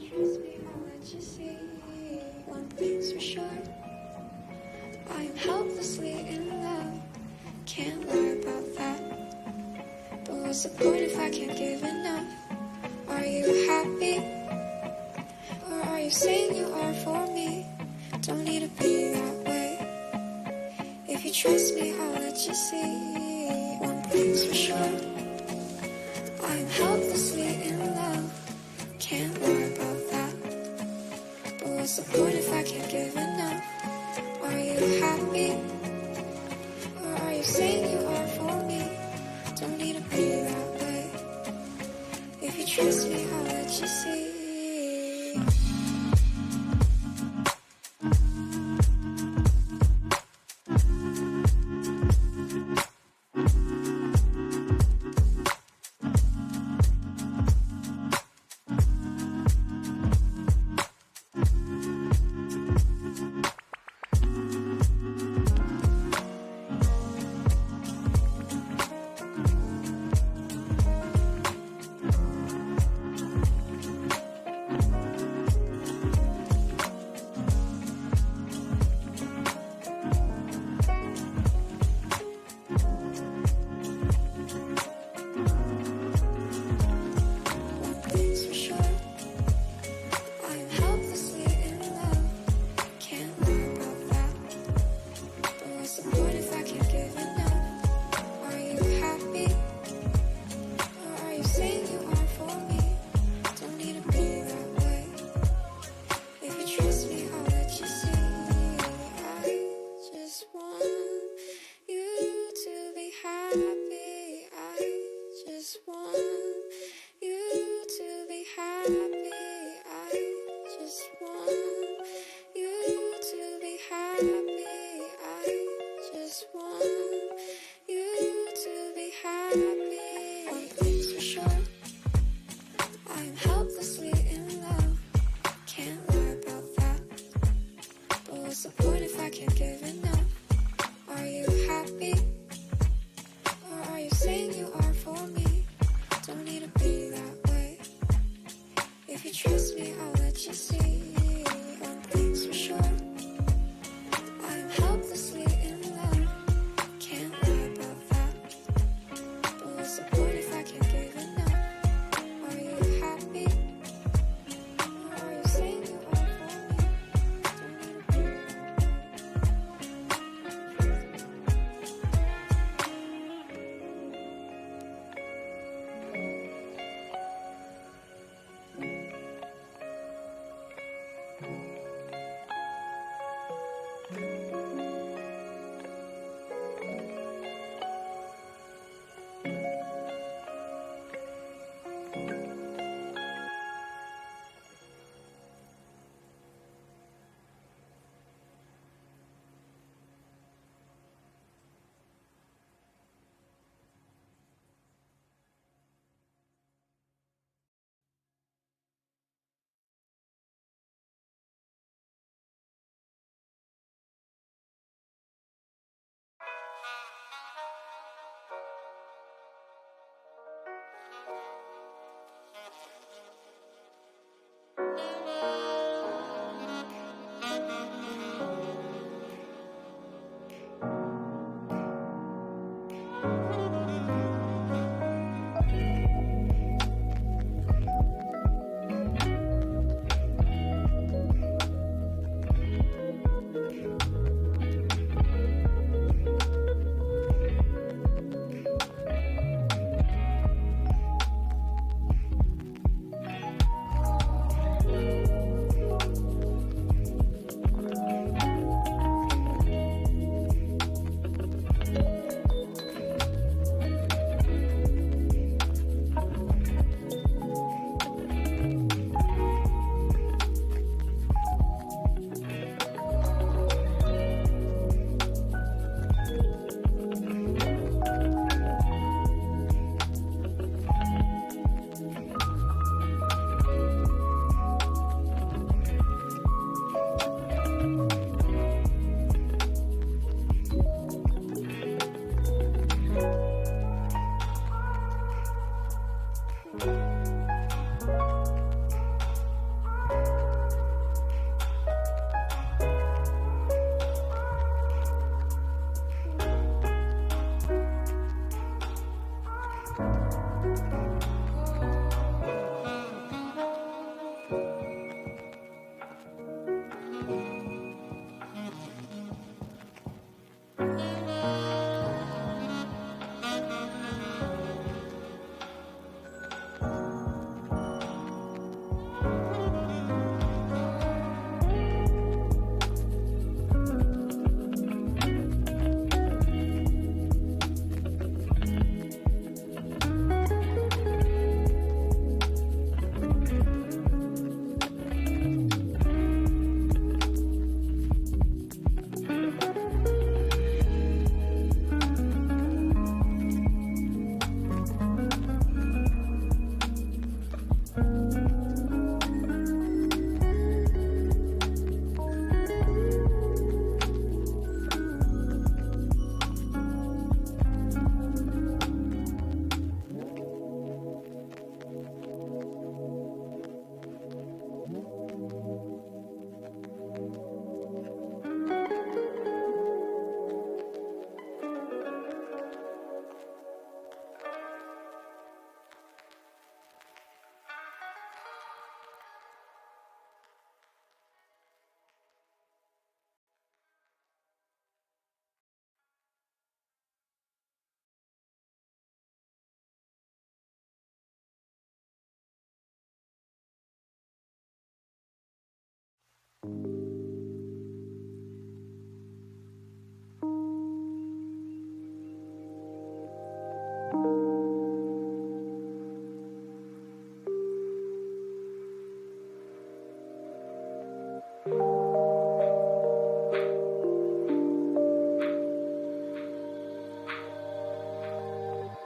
Trust me, I'll let you see. One thing's for sure, I am helplessly in love. Can't lie about that. But what's the point if I can't give enough? Are you happy? Or are you saying you are for me? Don't need to be that way. If you trust me, I'll let you see. One thing's for sure, I am helplessly in love. Can't lie about that. But what's the point if I can't give enough? Are you happy? Or are you saying you are for me? Don't need to be that way. If you trust me, I'll let you see. happy. One thing's for sure, I'm helplessly in love. Can't lie about that. But what's the point if I can't give enough? Are you happy? Or are you saying you are for me? Don't need to be that way. If you trust me, I'll let you see. One thing's for sure, I'm helplessly in love. Can't lie about that. But what's the point if I can't give enough? Are you happy? Or are you saying you are for me? Don't need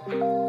Thank you.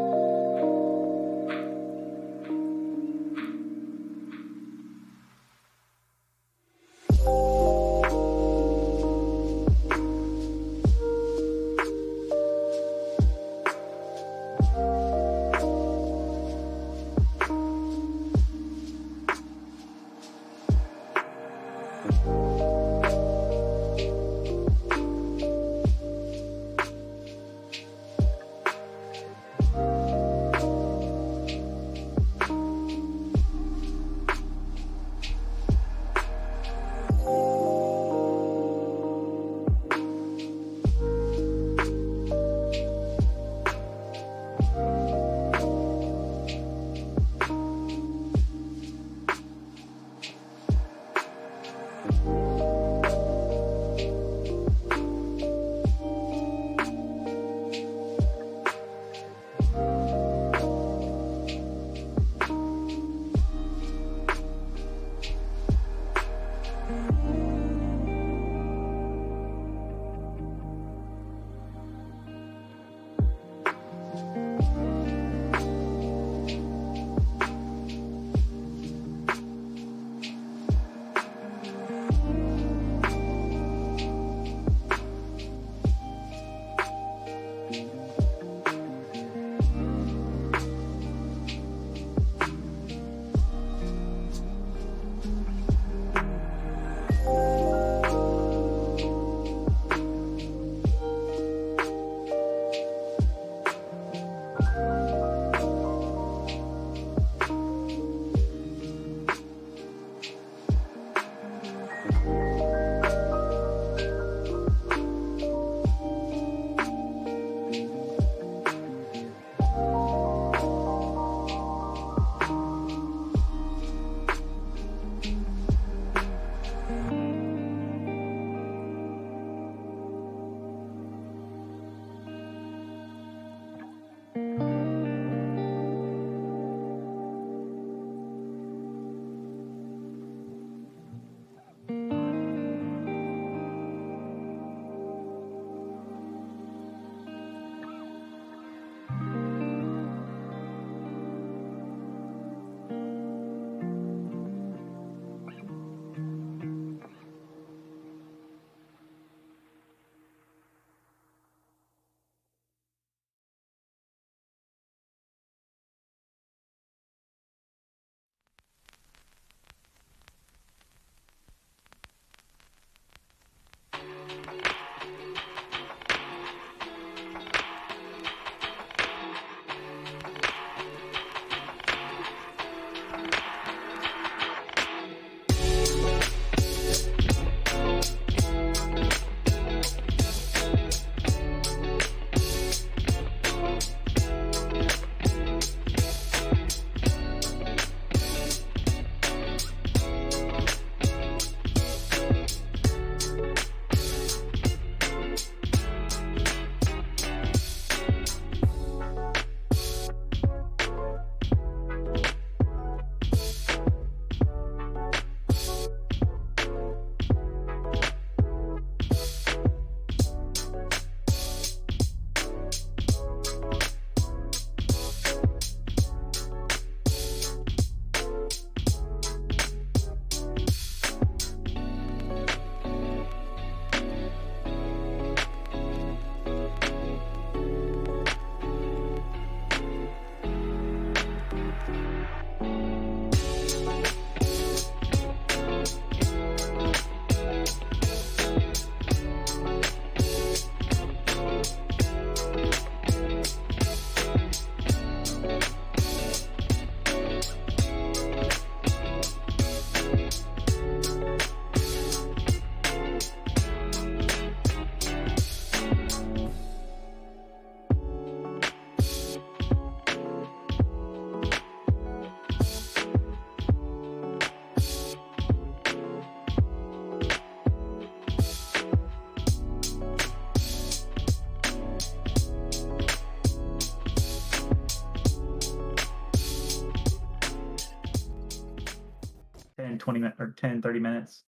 20 minutes or 10, 30 minutes.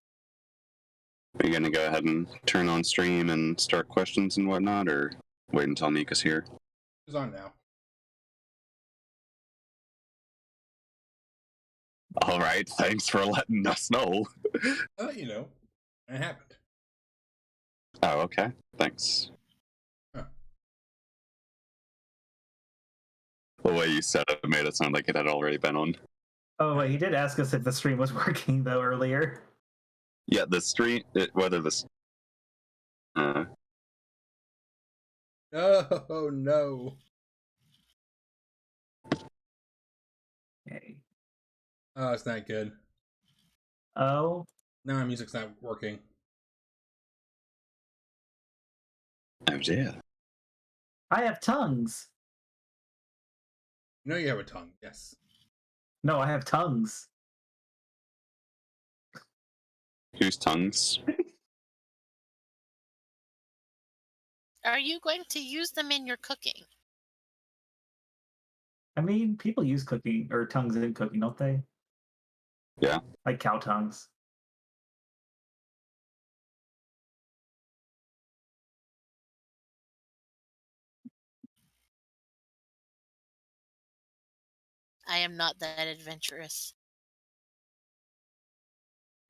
Are you gonna go ahead and turn on stream and start questions and whatnot, or wait until Mika's here? It's on now. All right, thanks for letting us know. I'll let you know. It happened. Oh, okay. Thanks. Huh. The way you said it made it sound like it had already been on. Oh, wait, he did ask us if the stream was working, though, earlier. Yeah, the stream, whether this... Oh, no. Okay. Oh, it's not good. Oh. Now my music's not working. Oh, dear. I have tongues. You know you have a tongue, yes. No, I have tongues. Whose tongues? Are you going to use them in your cooking? I mean, people use cooking or tongues in cooking, don't they? Yeah. Like cow tongues. I am not that adventurous.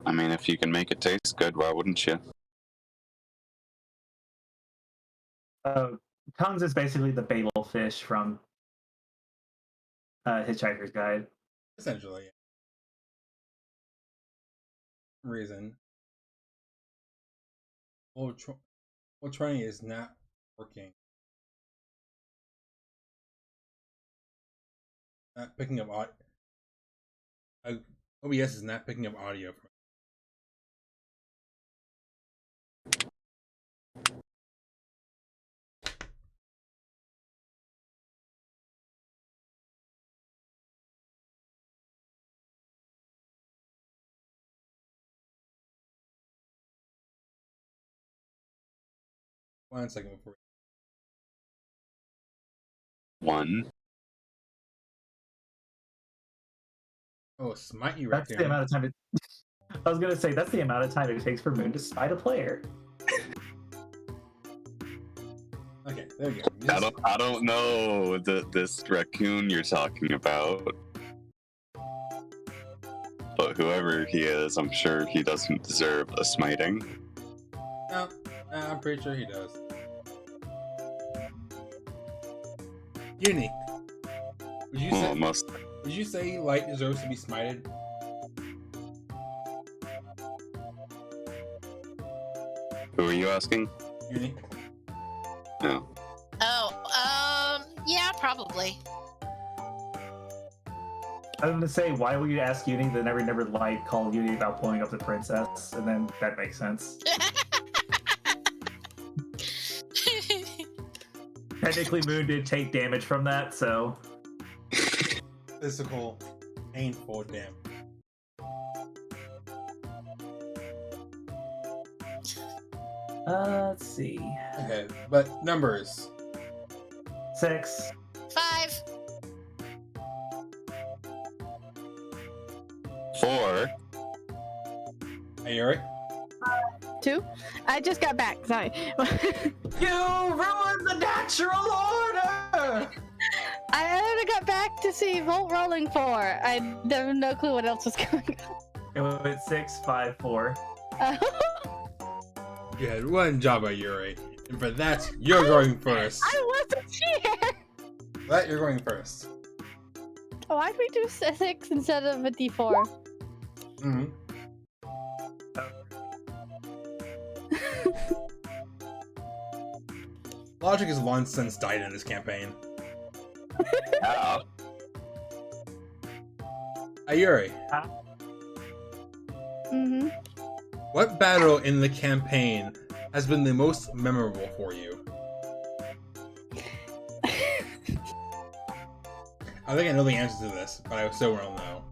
I mean, if you can make it taste good, why wouldn't you? Tongues is basically the Babel fish from Hitchhiker's Guide. Essentially. Reason. Well, trying is not working. Not picking up audio. OBS is not picking up audio from. One second before. One. Oh, smite you, That's the amount of time it... I was going to say, that's the amount of time it takes for Moon to smite a player. Okay, there we go. I don't know this raccoon you're talking about. But whoever he is, I'm sure he doesn't deserve a smiting. No, I'm pretty sure he does. Uni, would you say Lyte deserves to be smited? Who are you asking? Uni. No. Oh, yeah, probably. I was going to say, why would you ask Uni the Never Light call Uni about pulling up the princess? And then that makes sense. Technically, Moon did take damage from that, so... Physical, painful damage. Let's see. Okay, but numbers. 6. 5. 4. Ayori? 2. I just got back. Sorry. You ruined the natural order! I only got back to see Volt rolling 4. I have no clue what else was going It went 6, 5, 4. on. You had one job, Ayori. And for that, you're going first. I wasn't here! For that, you're going first. Why'd we do 6 instead of a D4? Mm-hmm. Logic has long since died in this campaign. Yeah. Ayori, Mm-hmm. what battle in the campaign has been the most memorable for you? I think I know the answer to this, but I still want to know.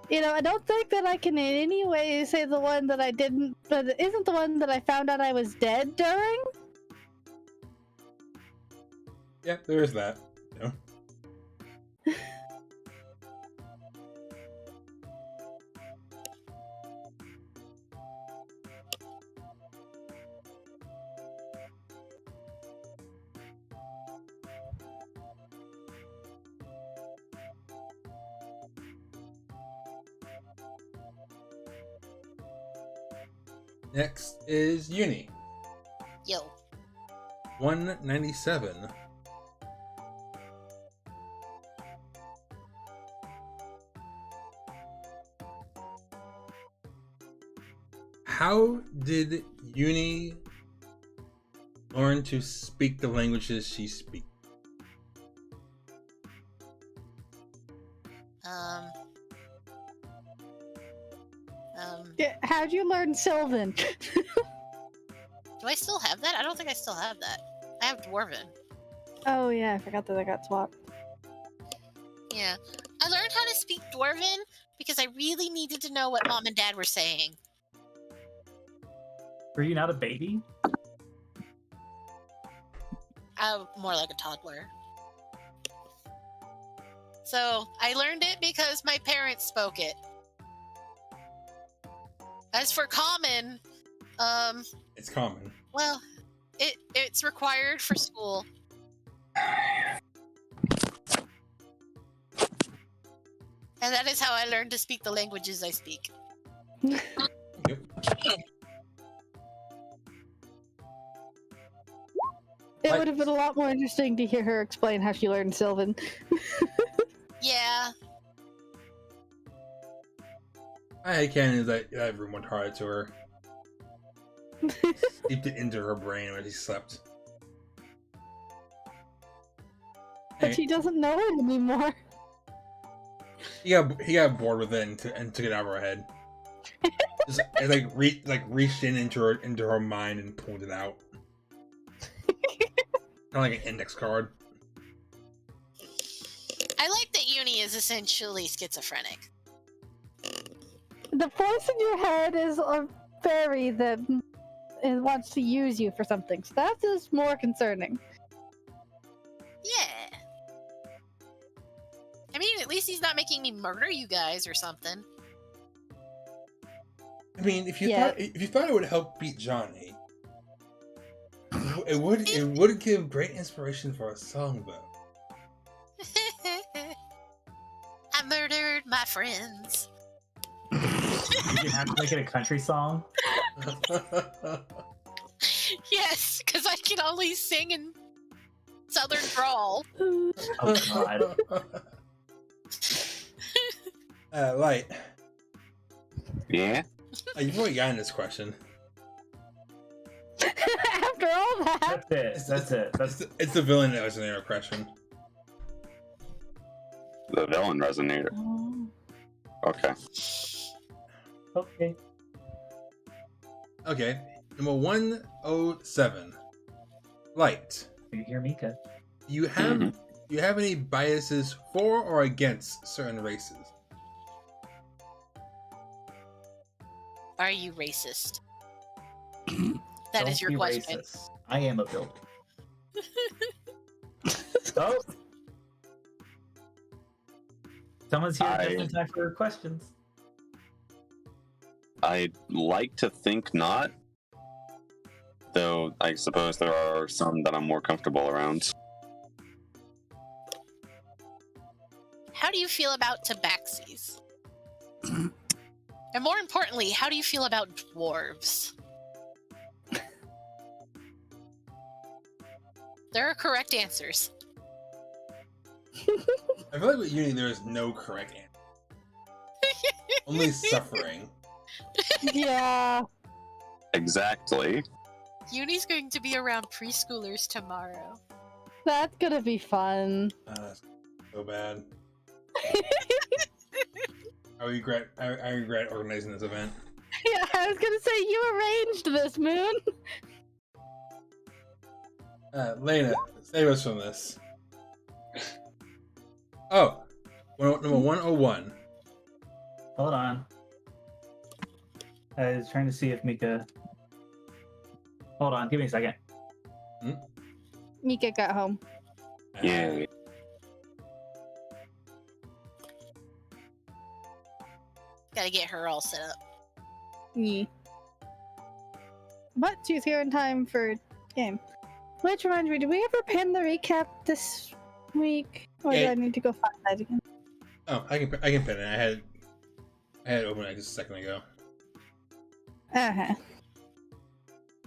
You know, I don't think that I can in any way say the one that I didn't, but it isn't the one that I found out I was dead during. Yeah, there is that. You know? Next is Uni. Yo. 197. How did Uni learn to speak the languages she speaks? Yeah, how'd you learn Sylvan? Do I still have that? I don't think I still have that. I have Dwarven. Oh yeah, I forgot that I got swapped. Yeah. I learned how to speak Dwarven because I really needed to know what Mom and Dad were saying. Were you not a baby? More like a toddler. So I learned it because my parents spoke it. As for common, It's common. well, it's required for school. And that is how I learned to speak the languages I speak. Yep. It What? would have been a lot more interesting to hear her explain how she learned Sylvan. Yeah. I can is that everyone went hard to her. Steeped it into her brain when she slept. But she doesn't know it anymore. He got bored with it and took it out of her head. Just reached into her mind and pulled it out. Kind of like an index card. I like that Uni is essentially schizophrenic. The voice in your head is a fairy that wants to use you for something, so that is more concerning. Yeah. I mean, at least he's not making me murder you guys or something. I mean, if you thought it would help beat Johnny, it would give great inspiration for a song though. I murdered my friends. You have to make it a country song. Yes, because I can only sing in Southern drawl. Oh god. Lyte. Yeah? You've already gotten this question. After all that, That's it. It's the villain that was an arrow question. The villain resonator. Okay. Okay. Okay. Number 107. Lyte. You hear Mika? Do you have any biases for or against certain races? Are you racist? That Don't is your be question. racist. I am a builder. Oh. Someone's here just in time for questions. I'd like to think not. Though I suppose there are some that I'm more comfortable around. How do you feel about tabaxis? And more importantly, how do you feel about dwarves? There are correct answers. I feel like with Uni there is no correct answer. Only suffering. yeah. Exactly. Uni's going to be around preschoolers tomorrow. That's gonna be fun. So bad. I regret organizing this event. Yeah, I was gonna say you arranged this, Moon. Lena, save us from this. Oh, number 101. Hold on. I was trying to see if Mika. Hold on, give me a second. Mika got home. Yay. Gotta get her all set up. Yeah. But she's here in time for game. Which reminds me, did we ever pin the recap this week? Or do Yeah. I need to go find that again? Oh, I can pin it. I had it open just a second ago. Uh-huh.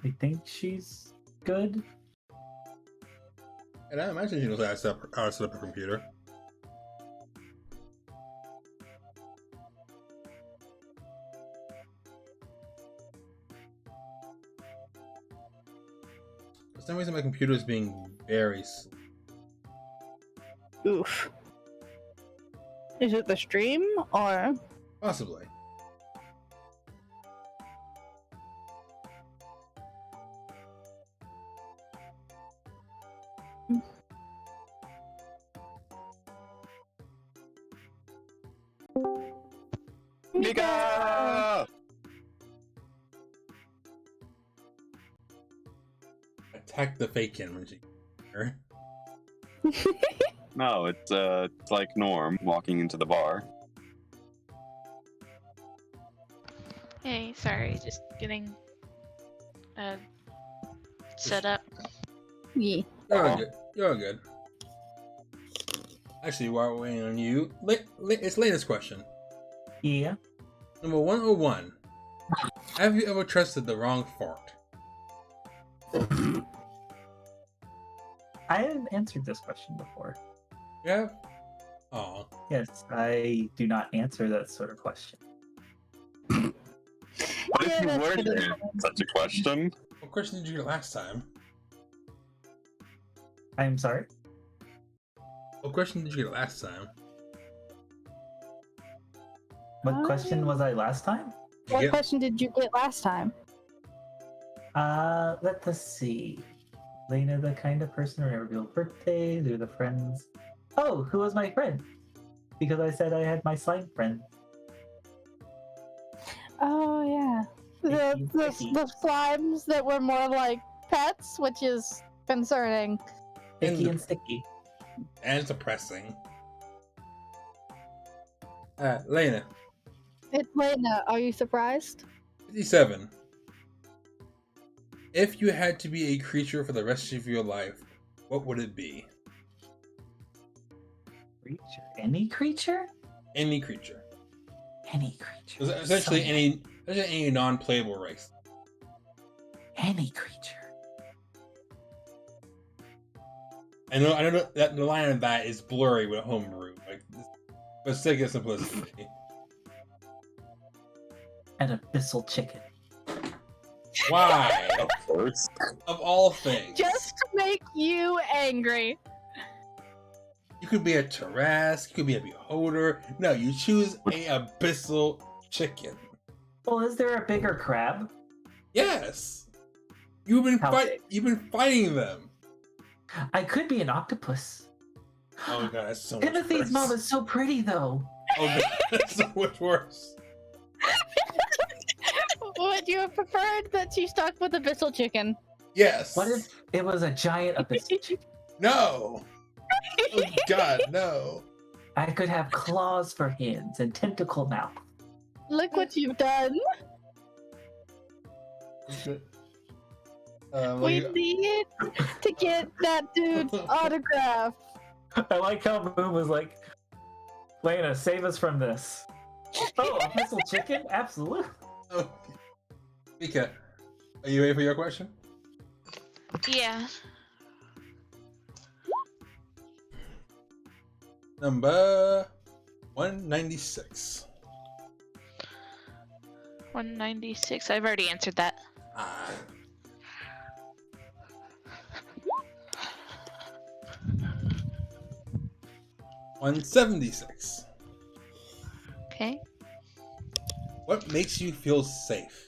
I think she's good. And I imagine she knows how to set up a computer. For some reason, my computer is being very slow. Oof. Is it the stream or? Possibly. Mika! Attack the fake-in when she. No, it's like Norm walking into the bar. Hey, sorry, just getting set up. Yeah. You're all good. You're all good. Actually, while we're waiting on you, it's Lena's question. Yeah. Number 101. Have you ever trusted the wrong fart? I have answered this question before. Yeah. Aw. Yes, I do not answer that sort of question. What if Yeah, you that's were good. to answer such a question? What question did you get last time? I'm sorry? What question did you get last time? What question was I last time? What get- question did you get last time? Let us see. Lena, the kind of person who revealed birthdays or the friends. Oh, who was my friend? Because I said I had my slime friend. Oh yeah. The Sticky. the slimes that were more like pets, which is concerning. Sticky and sticky. And depressing. Lena. It's Lena. Are you surprised? 57. If you had to be a creature for the rest of your life, what would it be? Creature? Any creature? Any creature. Any creature. Essentially Someone. any non-playable race. Any creature. I know that the line of that is blurry with homebrew, like, but sake of simplicity. An abyssal chicken. Why? Of course. Of all things. Just to make you angry. You could be a Tarrasque, you could be a beholder. No, you choose a abyssal chicken. Well, is there a bigger crab? Yes. You've been How big? fighting them. I could be an octopus. Oh god, that's so much Timothy's worse. mom is so pretty, though. Oh god, that's so much worse. Would you have preferred that she stuck with abyssal chicken? Yes. What if it was a giant abyssal chicken? No. Oh god, no. I could have claws for hands and tentacle mouth. Look what you've done. We need to get that dude's autograph. I like how Boom was like, Lena, save us from this. Oh, abyssal chicken? Absolutely. Oh. Mika, are you ready for your question? Yeah. Number 196. 196. I've already answered that. Ah. $176. Okay. What makes you feel safe?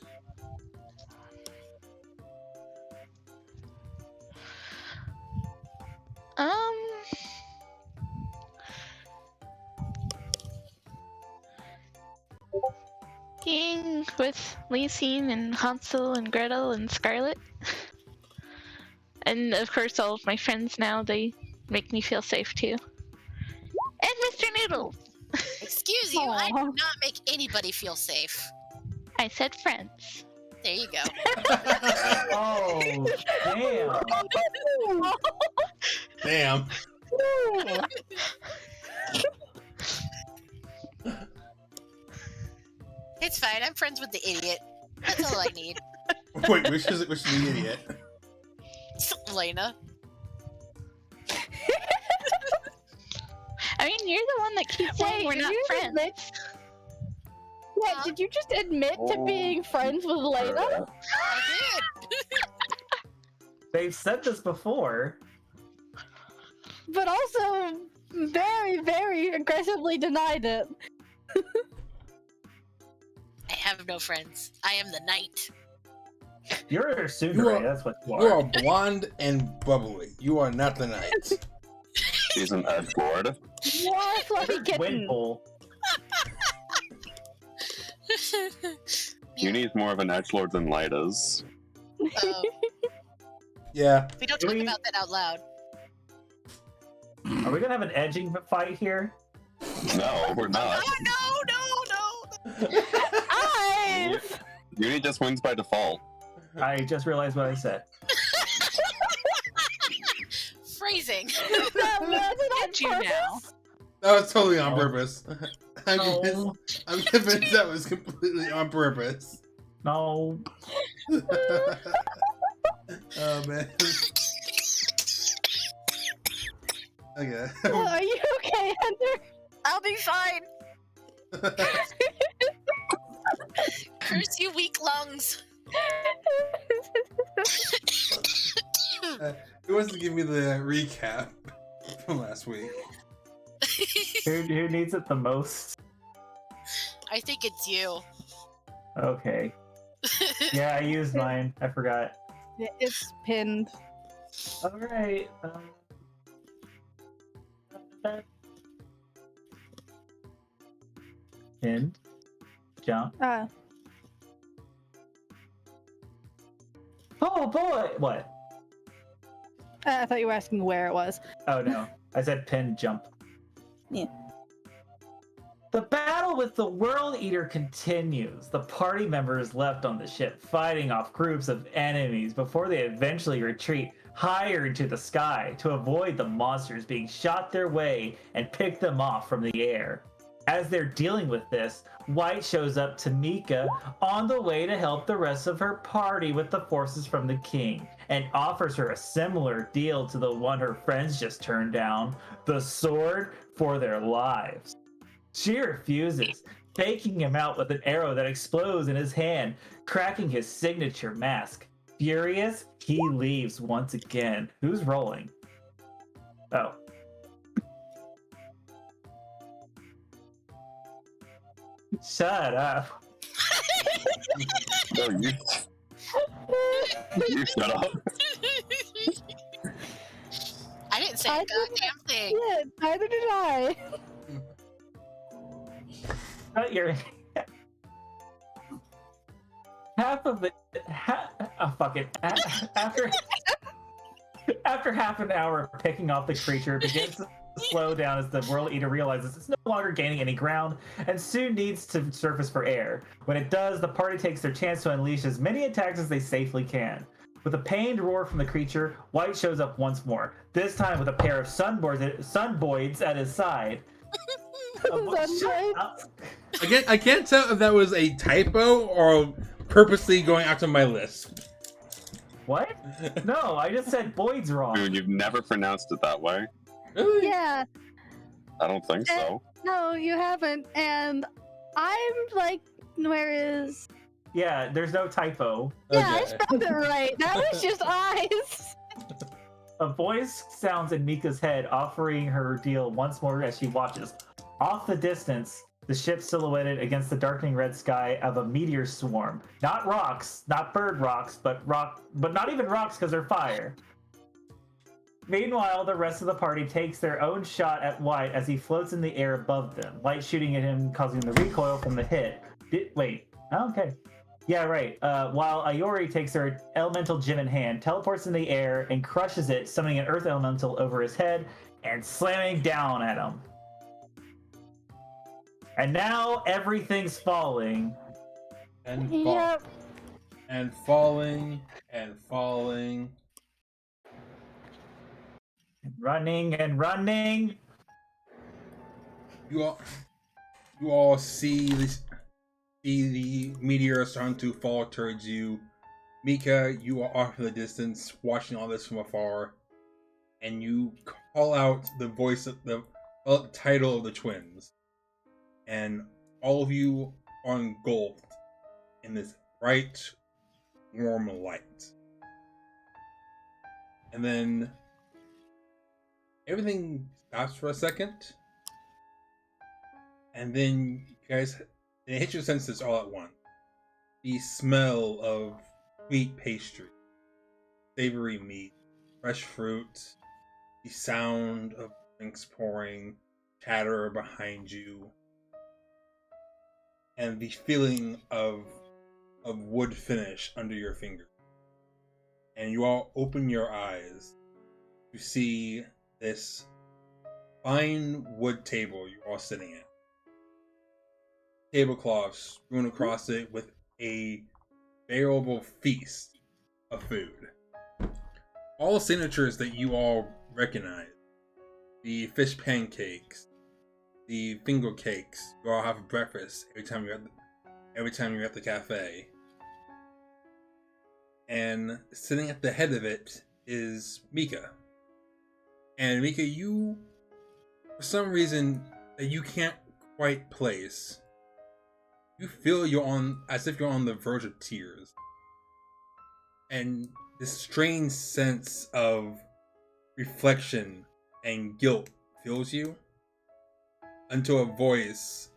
Being with Leocean and Hansel and Gretel and Scarlet. And of course all of my friends now, they make me feel safe too. And Mr. Noodle. Excuse you, I do Aw. not make anybody feel safe. I said friends. There you go. Oh, damn. Damn. It's fine. I'm friends with the idiot. That's all I need. Wait, which is the idiot? Lena. I mean, you're the one that keeps saying we're did not you friends. admit- Wait, Huh? did you just admit to being friends with Lena? I did. They've said this before. But also very, very aggressively denied it. I have no friends. I am the knight. You're a You tsundere, are- that's what you You are. are blonde and bubbly. You are not the knight. She's an edgelord. You are a fluffy kitten. Windpool. You need more of an edgelord than Lyte is. Oh, Yeah. we don't Do talk we- about that out loud. Are we gonna have an edging fight here? No, we're not. Oh, no. Eyes! Uni just wins by default. I just realized what I said. Phrasing. That wasn't on At you now. purpose. That was totally on purpose. I'm No, convinced, I'm convinced that was completely on purpose. no. Oh man. Okay. Are you okay, Hunter? I'll be fine. Curse you, weak lungs. Who wants to give me the recap from last week? Who needs it the most? I think it's you. Okay. Yeah, I used mine. I forgot. It's pinned. Alright. Pinned. Jump. Oh boy! What? I thought you were asking where it was. Oh no. I said pin jump. Yeah. The battle with the World Eater continues. The party members left on the ship fighting off groups of enemies before they eventually retreat higher into the sky to avoid the monsters being shot their way and pick them off from the air. As they're dealing with this, White shows up to Mika on the way to help the rest of her party with the forces from the king and offers her a similar deal to the one her friends just turned down, the sword for their lives. She refuses, taking him out with an arrow that explodes in his hand, cracking his signature mask. Furious, he leaves once again. Who's rolling? Oh. Shut up. No, you shut up. I didn't say a I goddamn thing. Yeah, neither did I. Shut your half of it. Oh, fuck it. After half an hour of picking off the creature, it begins to slow down as the World Eater realizes it's no longer gaining any ground and soon needs to surface for air. When it does, the party takes their chance to unleash as many attacks as they safely can. With a pained roar from the creature, White shows up once more, this time with a pair of sunboids at his side. Shut up. I can't tell if that was a typo or purposely going out to my list. What? No, I just said Boyd's wrong. Dude, you've never pronounced it that way. Really? Yeah, I don't think so. no, you haven't. And I'm like, where is. Yeah, there's no typo. Yeah, I Okay. spelled it right. That was just eyes. A voice sounds in Mika's head, offering her deal once more as she watches. Off the distance, the ship silhouetted against the darkening red sky of a meteor swarm. Not rocks, not bird rocks, but not even rocks because they're fire. Meanwhile, the rest of the party takes their own shot at White as he floats in the air above them. Light shooting at him, causing the recoil from the hit. Wait. Oh, okay. Yeah, right. While Ayori takes her elemental gem in hand, teleports in the air, and crushes it, summoning an earth elemental over his head, and slamming down at him. And now everything's falling. And Yep. and falling and falling. Running and running. You all see the meteor starting to fall towards you. Mika, you are off in the distance, watching all this from afar, and you call out the voice of the title of the twins, and all of you are engulfed in this bright, warm light. And then everything stops for a second, and then you guys, it hits your senses all at once. The smell of sweet pastry, savory meat, fresh fruit, the sound of drinks pouring, chatter behind you, and the feeling of wood finish under your finger. And you all open your eyes to see this fine wood table you're all sitting at. Tablecloths strewn across it with a veritable feast of food. All signatures that you all recognize. The fish pancakes, the finger cakes you all have for breakfast every time you're at the cafe. And sitting at the head of it is Mika. And Mika, you, for some reason that you can't quite place, you feel as if you're on the verge of tears. And this strange sense of reflection and guilt fills you until a voice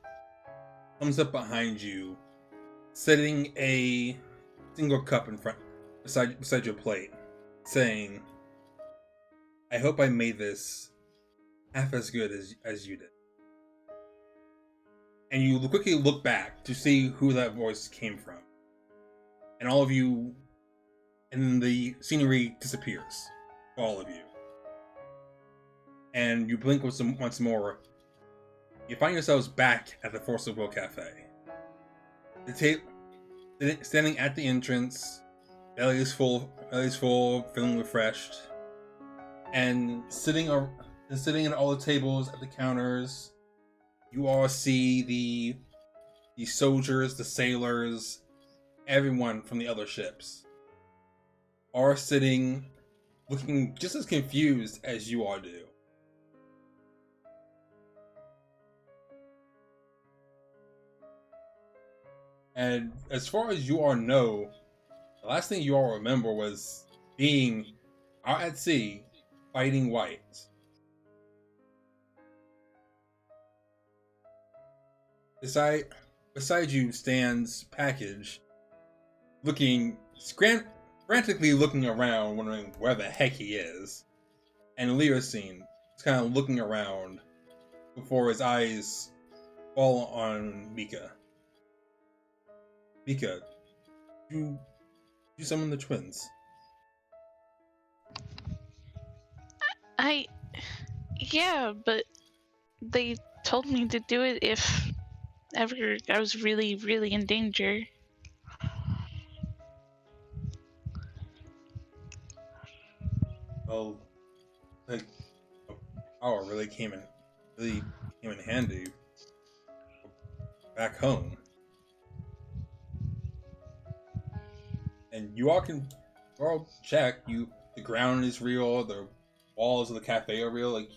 comes up behind you, setting a single cup in front beside your plate, saying, "I hope I made this half as good as you did." And you quickly look back to see who that voice came from. And all of you, and the scenery disappears. All of you. And you blink once more. You find yourselves back at the Force of Will Cafe. Standing at the entrance, bellies full, feeling refreshed. And sitting at all the tables at the counters, you all see the soldiers, the sailors, everyone from the other ships are sitting, looking just as confused as you all do. And as far as you all know, the last thing you all remember was being out at sea, fighting whites. Beside you stands Package, frantically looking around, wondering where the heck he is. And Leocean is kind of looking around before his eyes fall on Mika. Mika, you summon the twins. Yeah, but they told me to do it if ever I was really, really in danger. Well, like, power really came in handy back home. And you all check. The ground is real. The walls of the cafe are real. Like,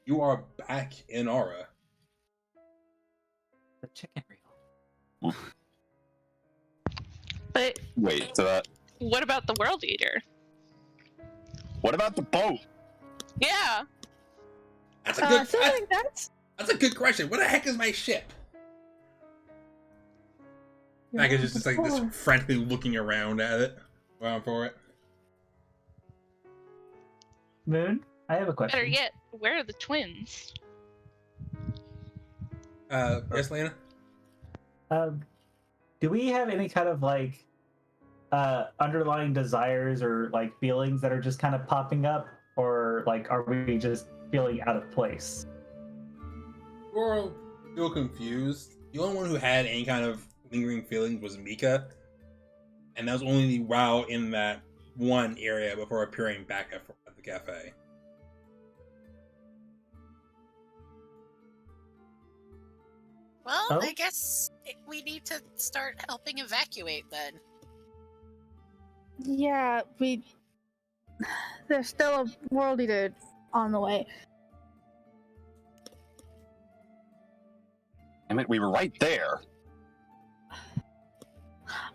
you are back in Aura. The chicken reel. But Wait, so that. what about the World Eater? What about the boat? Yeah. That's a good. So like that's That's a good question. What the heck is my ship? Package is just like this, frantically looking around at it, for it. Moon, I have a question. Better yet, where are the twins? Yes, Lena? Do we have any kind of like underlying desires or like feelings that are just kind of popping up or like, are we just feeling out of place? You're still confused. The only one who had any kind of lingering feelings was Mika, and that was only while in that one area before appearing back at the cafe. Well, Oh? I guess we need to start helping evacuate then. Yeah, there's still a world eater on the way. Damn it, we were right there.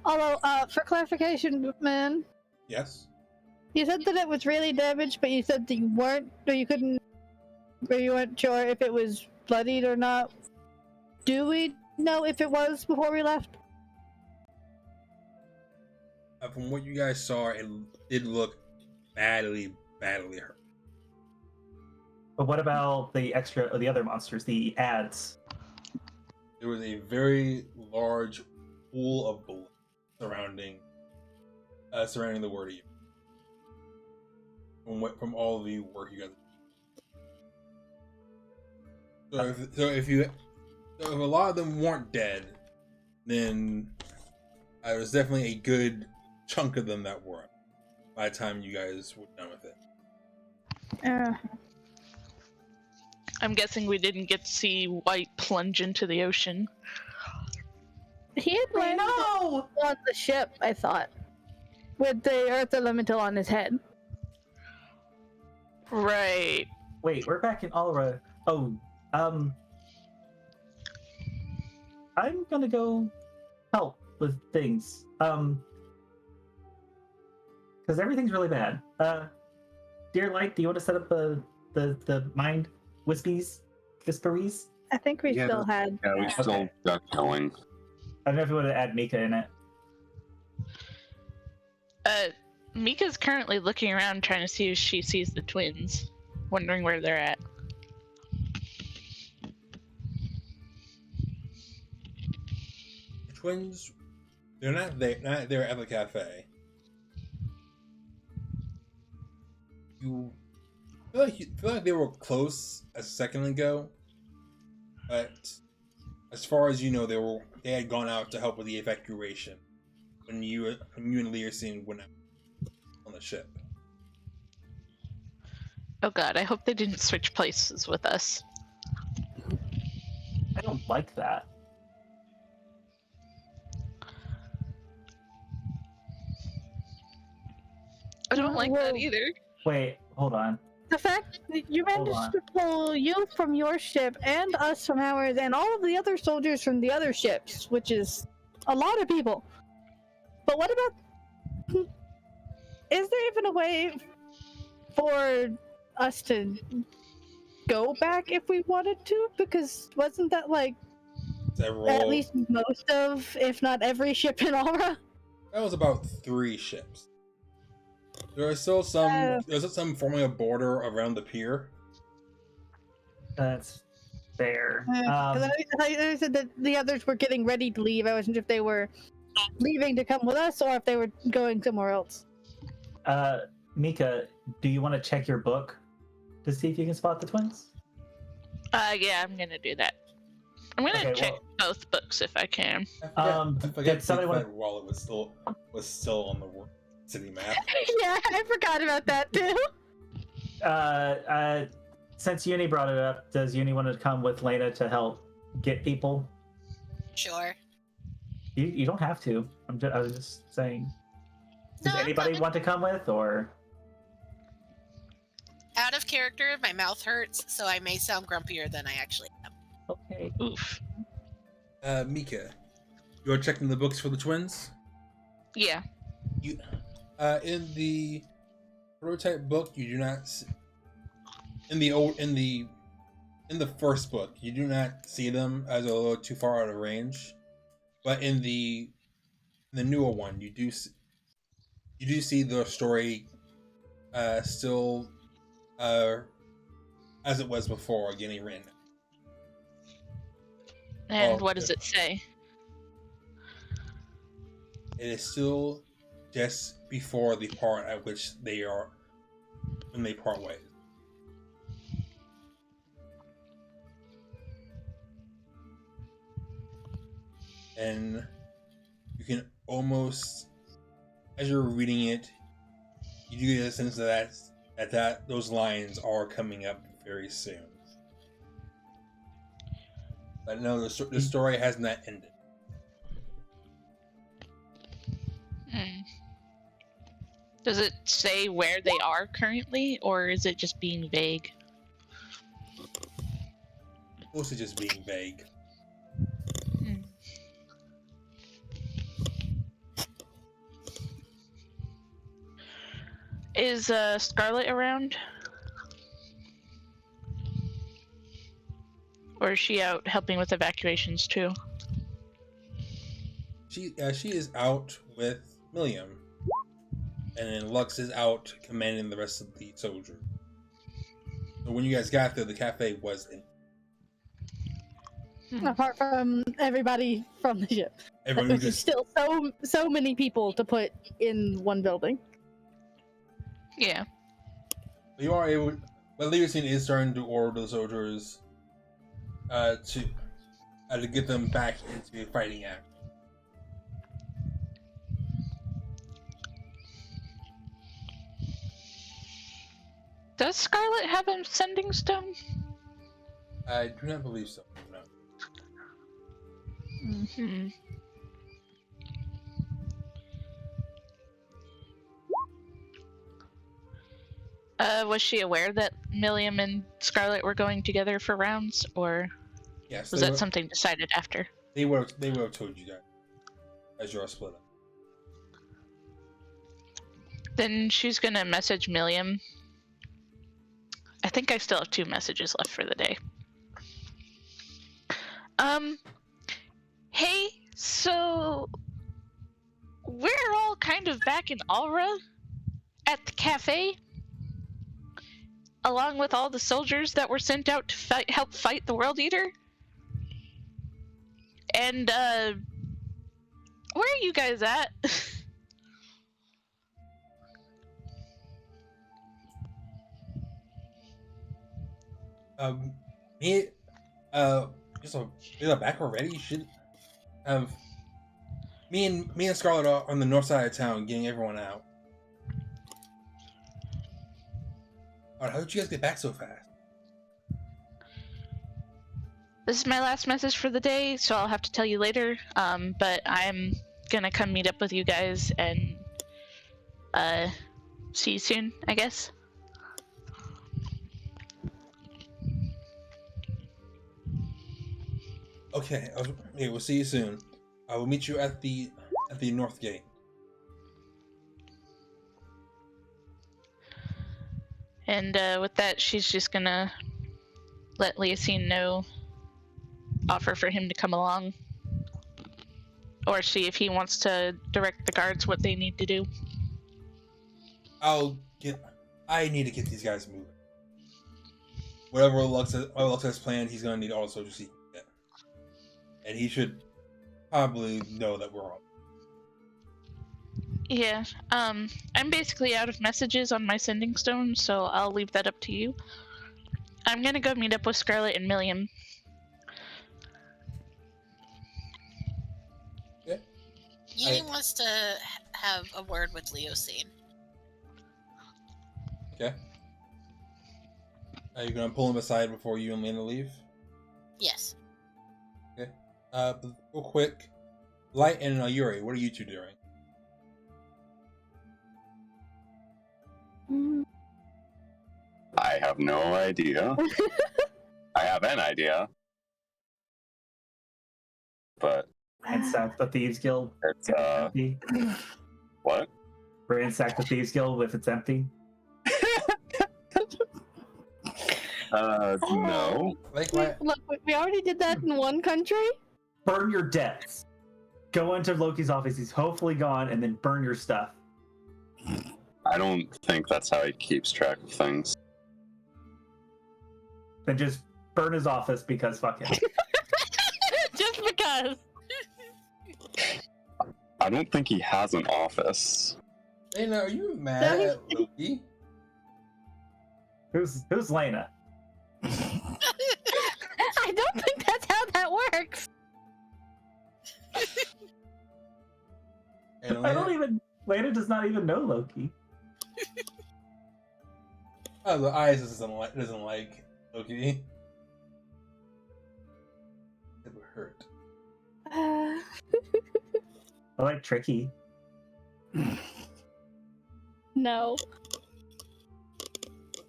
Although, for clarification, man, Yes. you said that it was really damaged, but you said that you weren't, or you couldn't, or you weren't sure if it was bloodied or not. Do we know if it was before we left? From what you guys saw, it did look badly hurt. But what about the other monsters, the ads? There was a very large pool of blood surrounding the word from all the work you guys. So if a lot of them weren't dead, then it was definitely a good chunk of them that were by the time you guys were done with it. I'm guessing we didn't get to see White plunge into the ocean. He had landed on the ship, I thought, with the Earth Elemental on his head. Right. Wait, we're back in Alra. Oh, I'm gonna go help with things. Because everything's really bad. Dear Lyte, do you want to set up the mind whisperies? I think we still had. Yeah, we still got going. I don't know if you want to add Mika in it. Mika's currently looking around trying to see if she sees the twins, wondering where they're at. The twins, they're not there at the cafe. You feel like they were close a second ago, but as far as you know, they had gone out to help with the evacuation when you and Leocean went out on the ship. Oh god, I hope they didn't switch places with us. I don't like that. I don't like that either. Wait, hold on. The fact that you managed to pull you from your ship and us from ours and all of the other soldiers from the other ships, which is a lot of people. But what about... Is there even a way for us to go back if we wanted to? Because wasn't that like at least most of, if not every ship in Alra? That was about 3 ships. There are still some. There's some forming a border around the pier. That's fair. I said that the others were getting ready to leave. I wasn't sure if they were leaving to come with us or if they were going somewhere else. Mika, do you want to check your book to see if you can spot the twins? Yeah, I'm gonna do that. I'm gonna check both books if I can. I forget somebody that wallet was still on the city map. Yeah, I forgot about that too. Since Uni brought it up, does Uni want to come with Lena to help get people? Sure. You don't have to. I was just saying. Does anybody want to come with, or? Out of character, my mouth hurts, so I may sound grumpier than I actually am. Okay. Oof. Mika, you're checking the books for the twins? Yeah. In the prototype book, you do not in the first book, you do not see them as a little too far out of range. But in the newer one, you do see the story still as it was before getting written. And what does it say? It is still just before the part at which they are when they part ways. And you can almost, as you're reading it, you do get a sense that those lines are coming up very soon. But no, the story has not ended. Does it say where they are currently, or is it just being vague? Mostly just being vague. Is Scarlet around? Or is she out helping with evacuations too? She is out with Millium, and then Lux is out commanding the rest of the soldiers. So when you guys got there, the cafe was empty. Apart from everybody from the ship. Everyone Which is still so many people to put in one building. Yeah. You are able, but Leocean is starting to order the soldiers to get them back into fighting act. Does Scarlet have a sending stone? I do not believe so. No. Mm-hmm. Was she aware that Millium and Scarlet were going together for rounds, or Yes, was that something decided after? They would have told you that as you are split up. Then she's gonna message Millium. I think I still have 2 messages left for the day. Hey, so we're all kind of back in Alra at the cafe, along with all the soldiers that were sent out to help fight the World Eater. And where are you guys at? Is back already? Should me and Scarlet are on the north side of town, getting everyone out. Alright, how did you guys get back so fast? This is my last message for the day, so I'll have to tell you later. But I'm gonna come meet up with you guys and see you soon, I guess. Okay, we'll see you soon. I will meet you at the north gate. And with that, she's just gonna let Leocean know, offer for him to come along, or see if he wants to direct the guards what they need to do. I need to get these guys moving. Whatever Lux has planned, he's gonna need all the soldiers he can get. And he should probably know that we're on. Yeah, I'm basically out of messages on my sending stone, so I'll leave that up to you. I'm gonna go meet up with Scarlet and Millium. Okay. Uni wants to have a word with Leocean. Okay. Are you gonna pull him aside before you and Lena leave? Yes. Okay. But real quick, Lyte and Ayori, what are you two doing? I have no idea. I have an idea. But Ransack the Thieves Guild. it's Empty. what? Ransack the Thieves Guild if it's empty. No. Like, Look, we already did that in one country. Burn your debts. Go into Loki's office. He's hopefully gone, and then burn your stuff. I don't think that's how he keeps track of things. Then just burn his office because fuck him. Just because. I don't think he has an office. Lena, are you mad at Loki? Who's Lena? I don't think that's how that works. And I don't even. Lena does not even know Loki. Oh, the eyes doesn't like Loki. It would hurt. I like Tricky. No.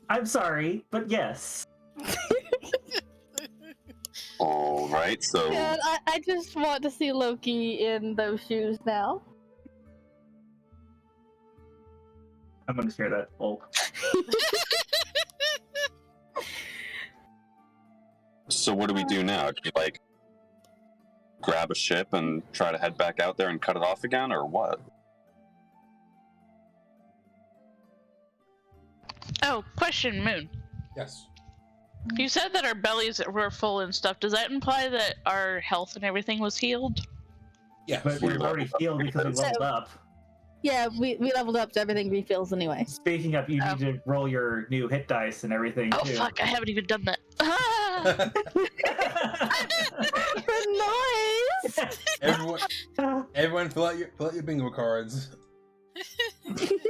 I'm sorry, but yes. All right, so Yeah, I just want to see Loki in those shoes now. I'm gonna share that. Oh. so what do we do now? Do we like grab a ship and try to head back out there and cut it off again, or what? Oh, question, Moon. Yes. You said that our bellies were full and stuff. Does that imply that our health and everything was healed? Yes. But we're already healed because we leveled up. Yeah, we leveled up, so everything refills anyway. Speaking of, you need to roll your new hit dice and everything Oh too. fuck! I haven't even done that. Nice. Everyone, fill out your bingo cards.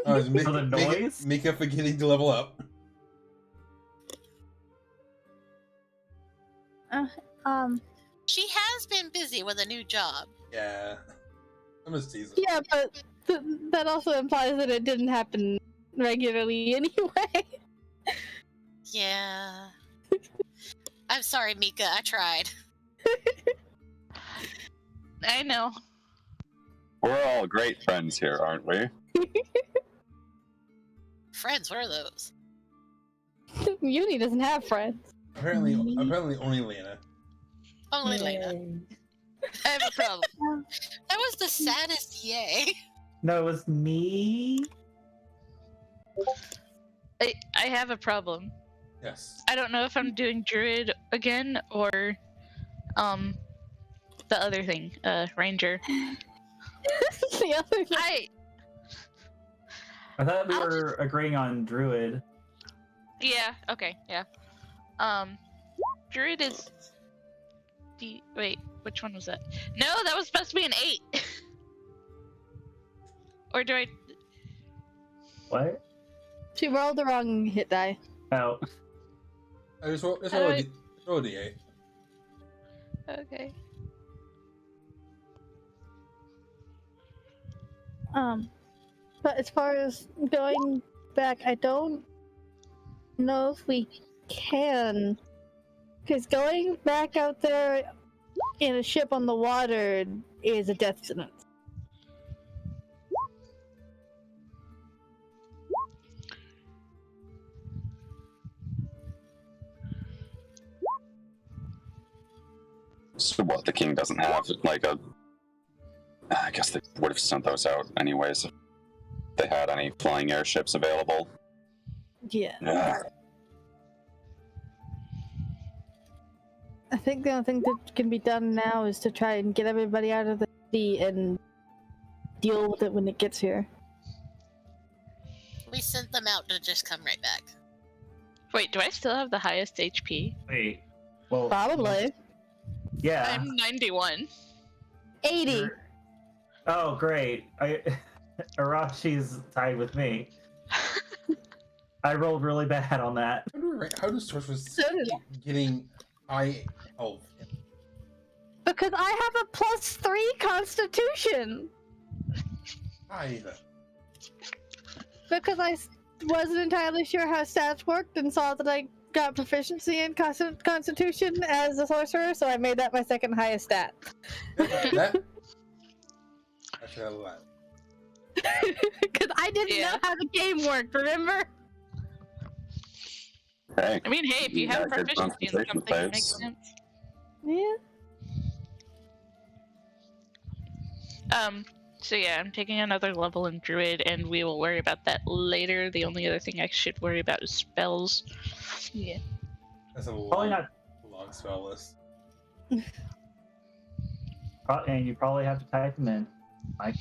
Oh, it's For the noise? Mika forgetting to level up. She has been busy with a new job. Yeah. I'm just teasing. Yeah, but that also implies that it didn't happen regularly anyway. Yeah. I'm sorry, Mika. I tried. I know. We're all great friends here, aren't we? Friends, what are those? Uni doesn't have friends. Apparently only Lena. Only Lena. I have a problem. That was the saddest yay. No, it was me. I have a problem. Yes. I don't know if I'm doing Druid again or the other thing, Ranger. The other thing. I thought we were agreeing on Druid. Yeah, okay, yeah. Druid is wait, which one was that? No, that was supposed to be an 8. Or do I What? She rolled the wrong hit die. Oh. I just roll a d8. Okay. But as far as going back, I don't know if we can. Because going back out there in a ship on the water is a death sentence. So what, the king doesn't have, like, I guess they would have sent those out anyways if they had any flying airships available. Yeah. Yeah. I think the only thing that can be done now is to try and get everybody out of the city and deal with it when it gets here. We sent them out to just come right back. Wait, do I still have the highest HP? Wait. Well. Probably. Yeah. I'm 91. 80. Oh, great. Arashi's tied with me. I rolled really bad on that. How does Sorceress So did I. getting high health? Because I have a +3 constitution. High. Because I wasn't entirely sure how stats worked and saw that I got proficiency in constitution as a sorcerer, so I made that my second highest stat. That? I should have lied. Because I didn't know how the game worked, remember? Hey. I mean, hey, if you have good proficiency in concentration something, it saves. makes sense. Yeah. So yeah, I'm taking another level in Druid, and we will worry about that later. The only other thing I should worry about is spells. Yeah. That's a Probably long, not. long spell list. And you probably have to type them in. Like,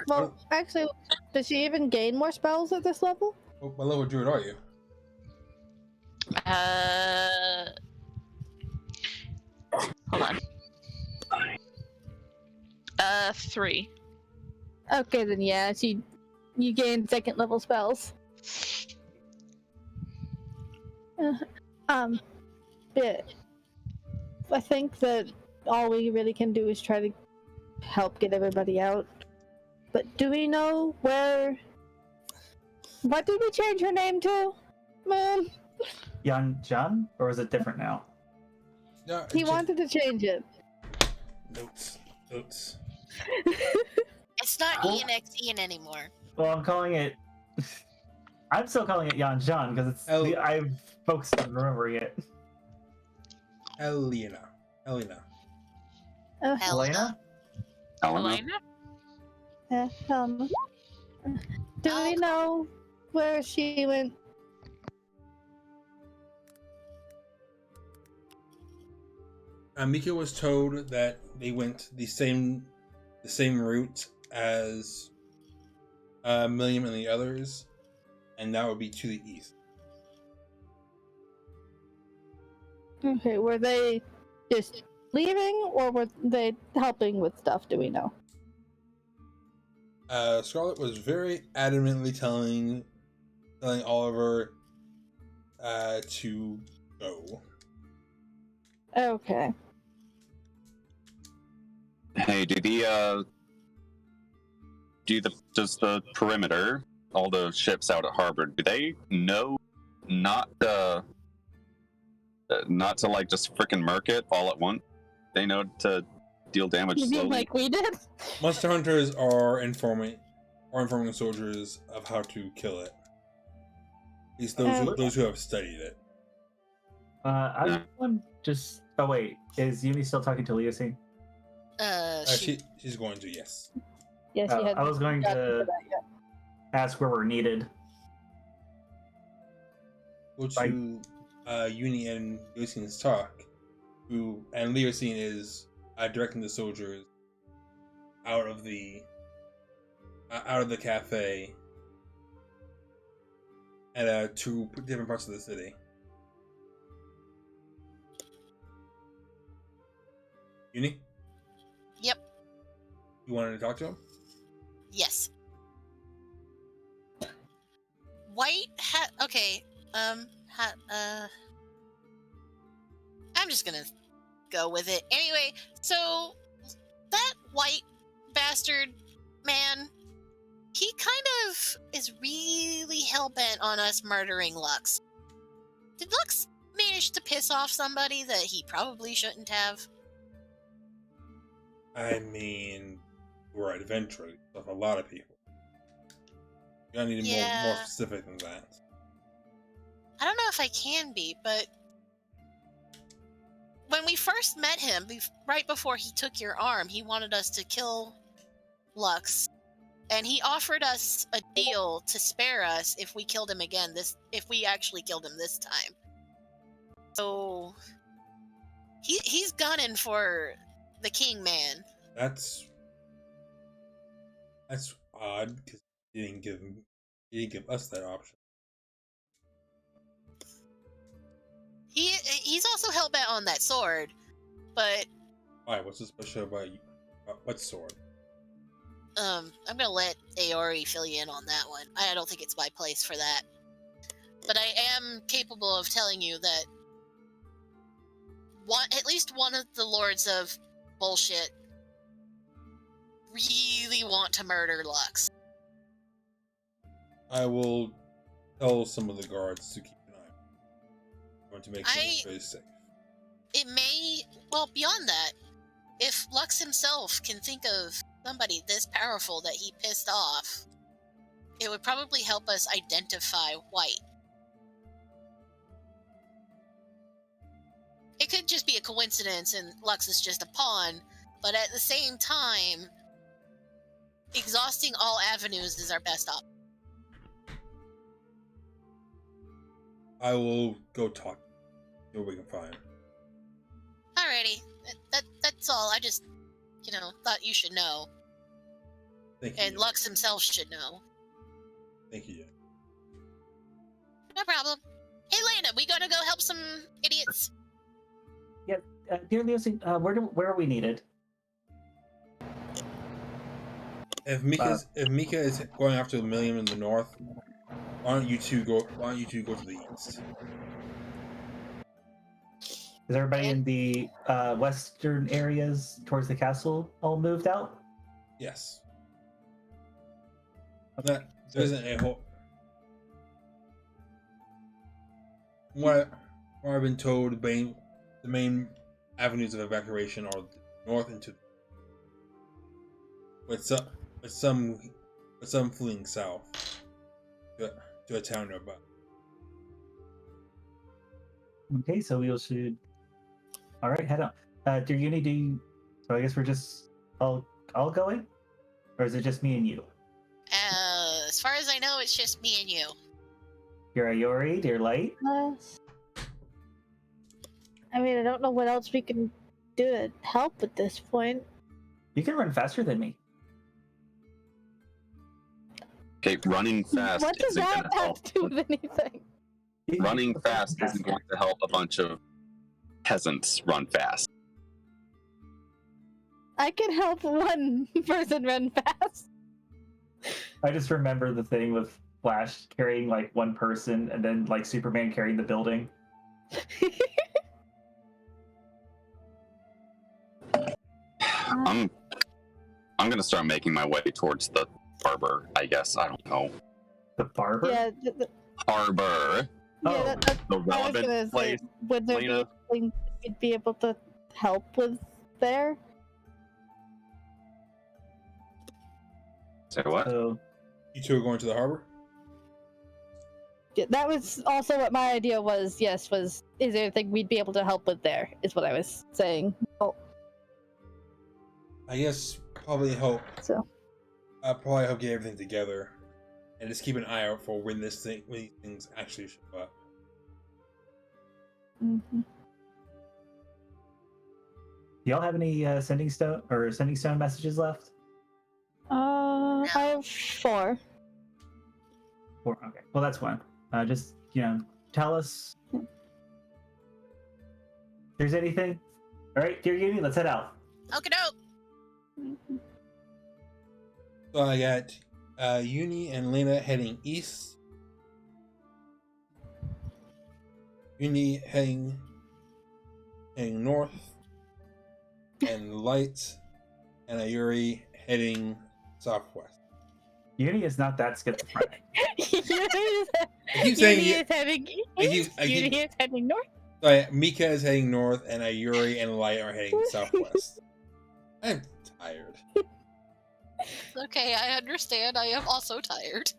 Well, actually, does she even gain more spells at this level? What level druid are you? Hold on. 3. Okay, then yeah, you gain second level spells. Yeah. I think that all we really can do is try to help get everybody out. But do we know where? What did we change her name to, man? Yan Jun? Or is it different now? No, He wanted to change it. Notes. It's not Cool. Ian anymore. Well, I'm calling it. I'm still calling it Yan Jun because it's. I've focused on remembering it. Helena. Helena? Helena? Do we know where she went? Mika was told that they went the same route as Millium and the others, and that would be to the east. Okay, were they just leaving, or were they helping with stuff? Do we know? Scarlet was very adamantly telling Olliver to go. Okay. Hey, does the perimeter, all the ships out at harbor, do they know not to like just frickin' murk it all at once? They know to deal damage You mean slowly. like we did? Monster hunters are informing soldiers of how to kill it. At least those who have studied it. I'm just. Oh wait, is Uni still talking to Leocean? She's going to, yes. Yes, I was going to ask where we're needed. Go to Uni and Leocean's talk, and Leocean is directing the soldiers out of the cafe at 2 different parts of the city. Uni? Yep. You wanted to talk to him? Yes. White hat. Okay. I'm just gonna go with it. Anyway, so that white bastard man, he kind of is really hell-bent on us murdering Lux. Did Lux manage to piss off somebody that he probably shouldn't have? I mean, we're adventurers of a lot of people. You gotta need more specific than that. I don't know if I can be, but when we first met him, right before he took your arm, he wanted us to kill Lux, and he offered us a deal to spare us if we killed him again. If we actually killed him this time. So he's gunning for the King Man. That's odd because he didn't give us that option. He's also hell-bent on that sword, but Why? What's so special about you? What sword? I'm gonna let Ayori fill you in on that one. I don't think it's my place for that. But I am capable of telling you that at least one of the Lords of Bullshit really want to murder Lux. I will tell some of the guards to keep an eye. I want to make sure it's very safe. It may, well, beyond that, if Lux himself can think of somebody this powerful that he pissed off, it would probably help us identify White. It could just be a coincidence and Lux is just a pawn, but at the same time, exhausting all avenues is our best option. I will go talk. See what we can find. Alrighty, that's all. I just, thought you should know. Thank you. And Lux himself should know. Thank you. No problem. Hey, Lena, we we gonna go help some idiots? Yeah, dear Leocean, where are we needed? If Mika is going after the Millium in the north, why don't you two go to the east? Is everybody in the western areas towards the castle all moved out? Yes. There isn't a whole. What I've been told, the main avenues of evacuation are north into, with some fleeing south to a town nearby. Okay, so we should. All right, head out. Do you need to? So I guess we're just all going, or is it just me and you? As far as I know, it's just me and you. Dear Ayori, dear Lyte. I mean, I don't know what else we can do to help at this point. You can run faster than me. Okay, running fast What does isn't that going to have help. to do with anything? Running fast isn't going to help a bunch of peasants run fast. I can help one person run fast. I just remember the thing with Flash carrying like one person, and then like Superman carrying the building. I'm gonna start making my way towards the harbor, I guess. I don't know. The barber? Yeah, Harbor. yeah. Oh, The I was relevant gonna say, place. would there Lena. be anything you'd be able to help with there? Say what? so You two are going to the harbor? Yeah, that was also what my idea was. Yes, is there anything we'd be able to help with there? Is what I was saying. Oh, I guess probably help so get everything together, and just keep an eye out for when these things actually show up. mhm. do y'all have any sending stone messages left? I have 4. Okay, well that's fine. Just tell us if there's anything. All right, dear Uni, let's head out. Okie doke. Mhm. So I got Uni and Lena heading east. Uni heading north, and Lyte and Ayori heading southwest. Uni is not that schizophrenic. I keep saying Uni is heading east. Uni is heading north. Sorry, Mika is heading north, and Ayori and Lyte are heading southwest. I'm tired. Okay, I understand. I am also tired.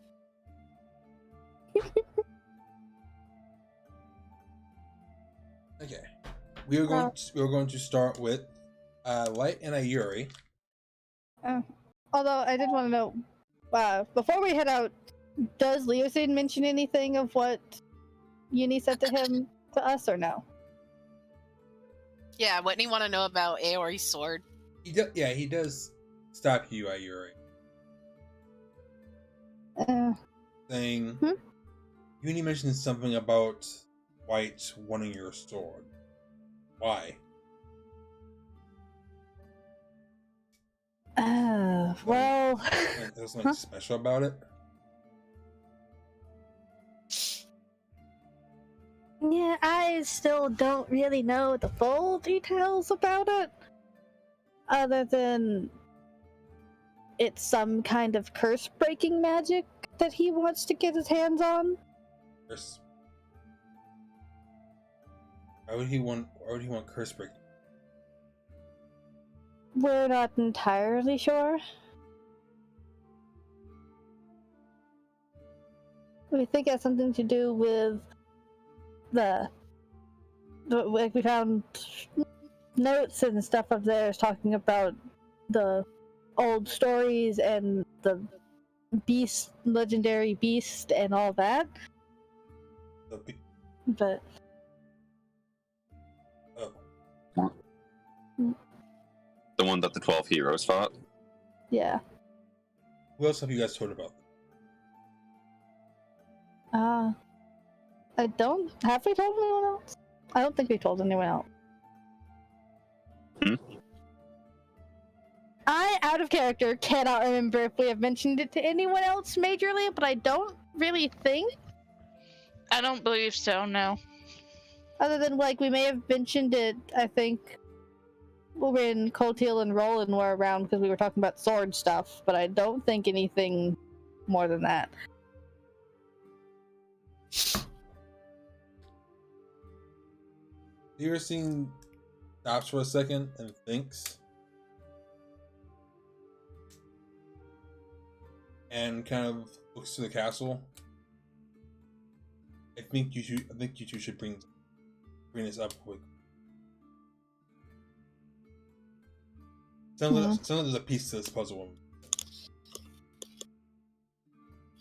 Okay, we are going to start with Lyte and Ayori. Although I did want to know, before we head out, does Leocean mention anything of what Uni said to us, or no? Yeah, wouldn't he want to know about Ayori's sword? He does stop you, Ayori, saying, Uni mentioned something about White wanting your sword. Why? Well, There's something special about it? yeah, I still don't really know the full details about it, other than it's some kind of curse-breaking magic that he wants to get his hands on. Curse. Why would he want curse breaking? We're not entirely sure. We think it has something to do with like we found notes and stuff of theirs talking about the old stories and the legendary beast and all that. But The one that the 12 heroes fought? yeah. Who else have you guys told about? Have we told anyone else? I don't think we told anyone else. I, out of character, cannot remember if we have mentioned it to anyone else majorly, but I don't really think. I don't believe so, no. Other than, like, we may have mentioned it, I think, when Coltial and Roland were around because we were talking about sword stuff, but I don't think anything more than that. You ever seen stops for a second and thinks? And kind of looks to the castle. I think you two should bring this up quick. Sounds like there's a piece to this puzzle.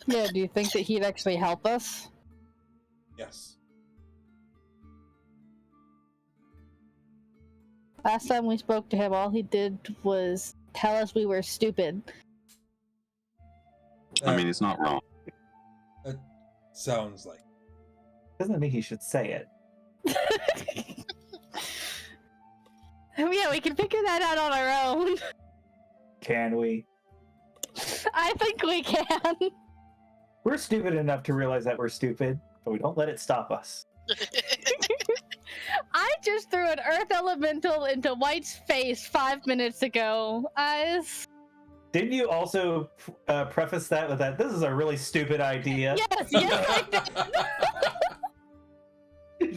Yeah, do you think that he'd actually help us? Yes. Last time we spoke to him, all he did was tell us we were stupid. I mean, he's not wrong. That sounds like. Doesn't mean he should say it. Yeah, we can figure that out on our own. Can we? I think we can. We're stupid enough to realize that we're stupid, but we don't let it stop us. I just threw an earth elemental into White's face 5 minutes ago. Didn't you also preface that with that? This is a really stupid idea. Yes, I did.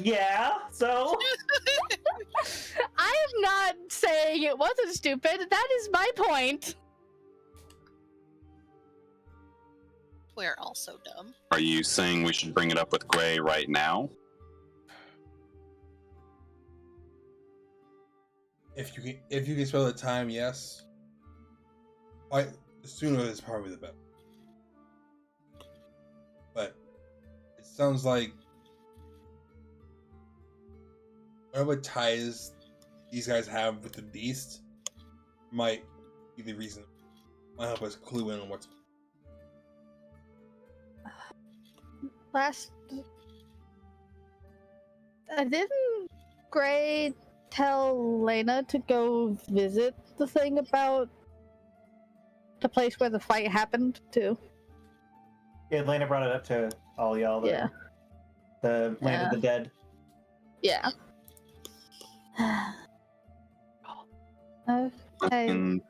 Yeah, so? I am not saying it wasn't stupid. That is my point. We're also dumb. Are you saying we should bring it up with Gray right now? If you can spell the time, yes. The sooner is probably the better. But it sounds like whatever ties these guys have with the beast might be the reason. Might help us clue in on what's. Didn't Gray tell Lena to go visit the thing about the place where the fight happened too? Yeah, Lena brought it up to all y'all. Yeah. The Land of the Dead. Yeah. Okay. Who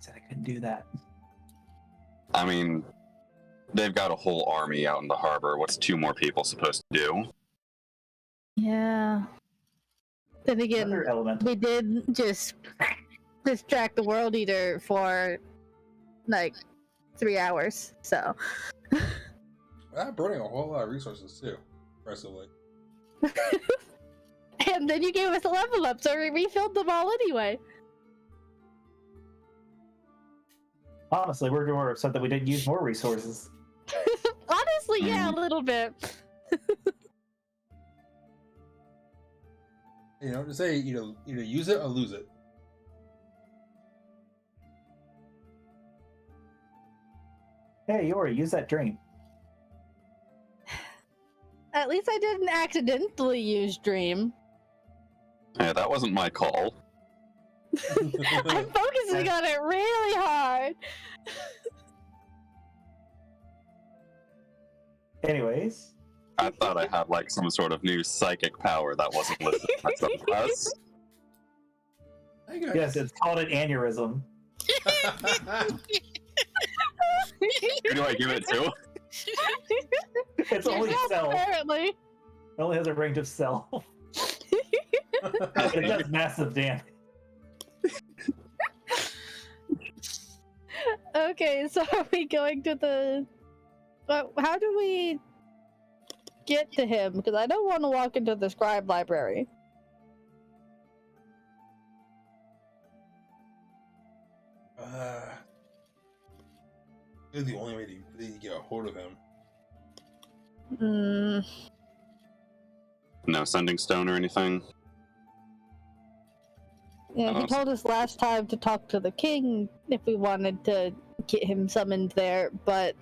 said I couldn't do that? I mean, they've got a whole army out in the harbor. What's 2 more people supposed to do? Yeah. Then again, Another element. we did just distract the World Eater for like 3 hours, so. Burning a whole lot of resources too, impressively. And then you gave us a level up, so we refilled them all anyway. Honestly, we're more upset that we didn't use more resources. Honestly, yeah, a little bit. You know, to say either use it or lose it. Hey, Yori, use that dream. At least I didn't accidentally use Dream. Yeah, that wasn't my call. I'm focusing on it really hard. Anyways. I thought I had like some sort of new psychic power that wasn't listed myself as. Yes, it's called an aneurysm. Who do I give it to? It's only cell. Apparently. It only has a range of cell. It does massive damage. Okay, so are we going to the... how do we get to him? Because I don't want to walk into the scribe library. This is the only way to really get a hold of him. No sending stone or anything? Yeah, he told us last time to talk to the king if we wanted to get him summoned there, but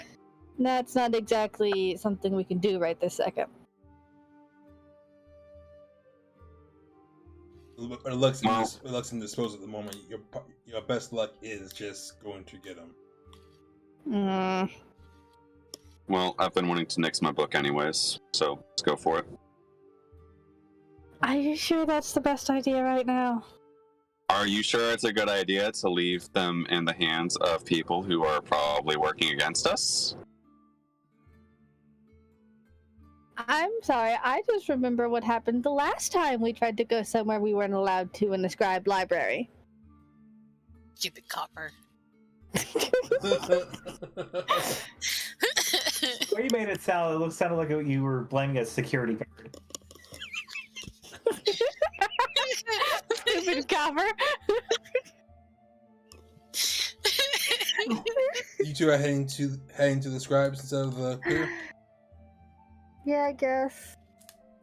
That's not exactly something we can do right this second. Reluctant dispose at the moment. Your best luck is just going to get them. Well, I've been wanting to nix my book anyways, so let's go for it. Are you sure that's the best idea right now? Are you sure it's a good idea to leave them in the hands of people who are probably working against us? I'm sorry, I just remember what happened the last time we tried to go somewhere we weren't allowed to in the Scribe library. Stupid copper. The way you made it sound, it sounded like you were blaming a security guard. Stupid copper. You two are heading to the Scribes instead of the pier? Yeah, I guess.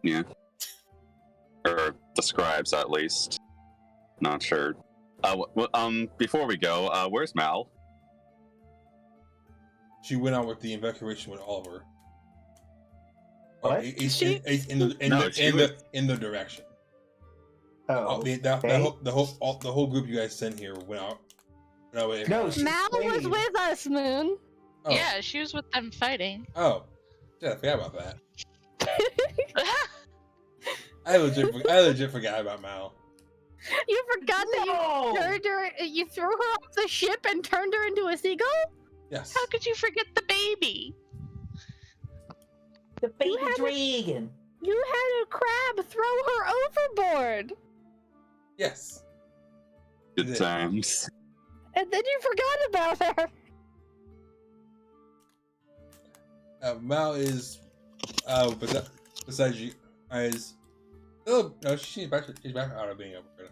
Yeah. Or the Scribes, at least. Not sure. Before we go, where's Mal? She went out with the evacuation with Olliver. What? In the direction. Oh, The whole group you guys sent here went out. No, Mal was with us, Moon. Oh. Yeah, she was with them fighting. Oh, yeah, I forgot about that. I legit forgot about Mal. You forgot that you threw her off the ship and turned her into a seagull? Yes. How could you forget the baby? the baby dragon. You had a crab throw her overboard. Yes. Good times. And then you forgot about her. Mal is besides you guys. Oh no, she's back out of being overboard.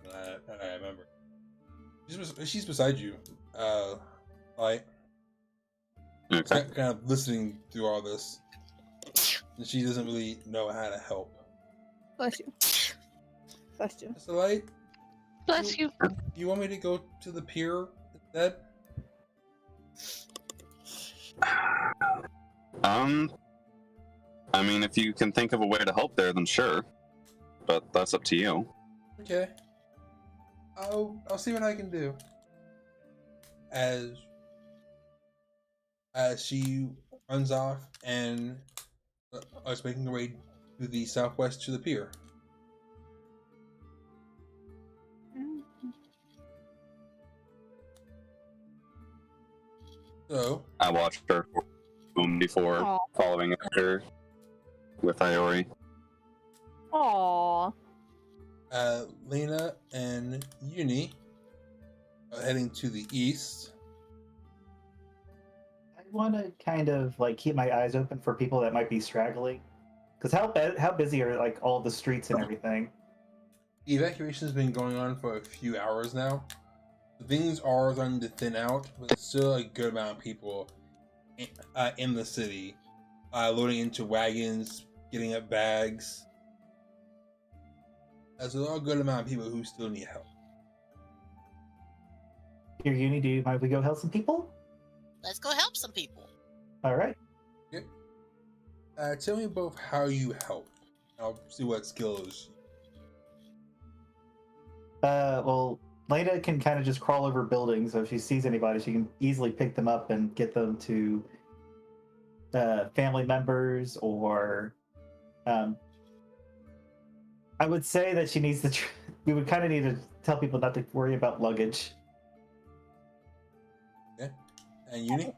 I remember. She's beside you, Lyte. Okay. Kind of listening through all this, and she doesn't really know how to help. Bless you. Bless you. Mr. Lyte, Bless you. you want me to go to the pier instead? I mean, if you can think of a way to help there, then sure. But that's up to you. Okay. I'll see what I can do. As she runs off and is making her way to the southwest to the pier. So I watched her before following after with Ayori. Aww. Lena and Uni are heading to the east. I want to kind of like keep my eyes open for people that might be straggling, because how busy are like all the streets and everything? The evacuation has been going on for a few hours now. Things are starting to thin out, but there's still a good amount of people in the city, loading into wagons, getting up bags. There's a good amount of people who still need help. Here, Uni, do you mind if we go help some people? Let's go help some people. All right. Yep. Tell me both how you help. I'll see what skills. Well, Lena can kind of just crawl over buildings, so if she sees anybody, she can easily pick them up and get them to family members, or I would say that she needs to. We would kind of need to tell people not to worry about luggage. Okay. And Uni?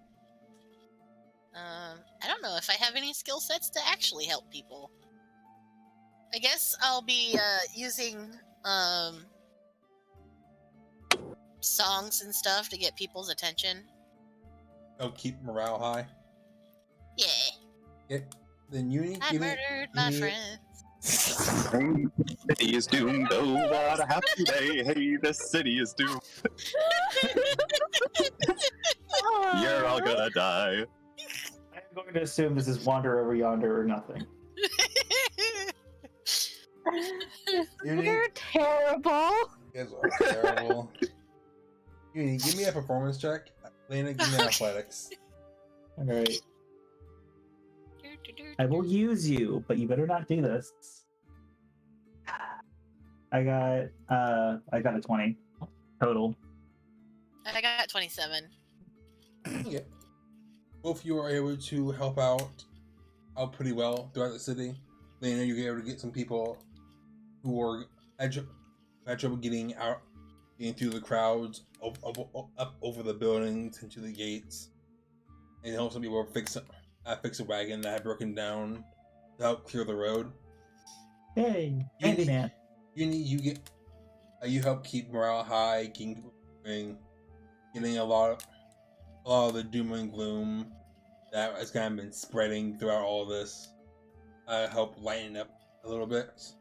I don't know if I have any skill sets to actually help people. I guess I'll be using songs and stuff to get people's attention. Oh, keep morale high. Yeah. Okay. Then Uni. I murdered my friends. Hey, the city is doomed. Oh, what a happy day. Hey, the city is doomed. You're all gonna die. I'm going to assume this is Wander Over Yonder or nothing. Uni, You're terrible. you guys are terrible. Uni, give me a performance check. Lena, give me athletics. All right. I will use you, but you better not do this. I got a 20 total. I got 27. Okay. Both of you are able to help out pretty well throughout the city. Lena, you're able to get some people who are had trouble getting through the crowds, up over the buildings into the gates, and help some people fix a wagon that had broken down to help clear the road. Hey, handyman. You help keep morale high, keeping people moving, getting a lot of the doom and gloom that has kind of been spreading throughout all of this. Help lighten up a little bit.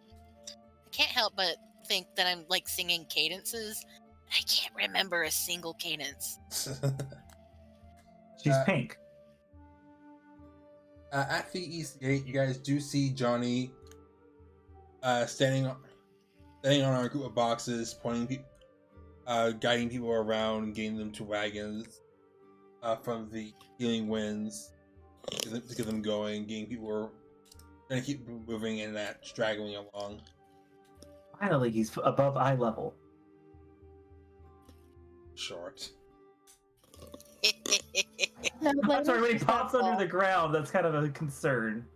I can't help but think that I'm like singing cadences. I can't remember a single cadence. She's pink. At the East Gate, you guys do see Johnny standing on a group of boxes, guiding people around and getting them to wagons from the healing winds to get them going, getting people trying to keep moving and not straggling along. Finally, he's above eye level. Short. No, I'm sorry, when he just pops not under tall. the ground, that's kind of a concern.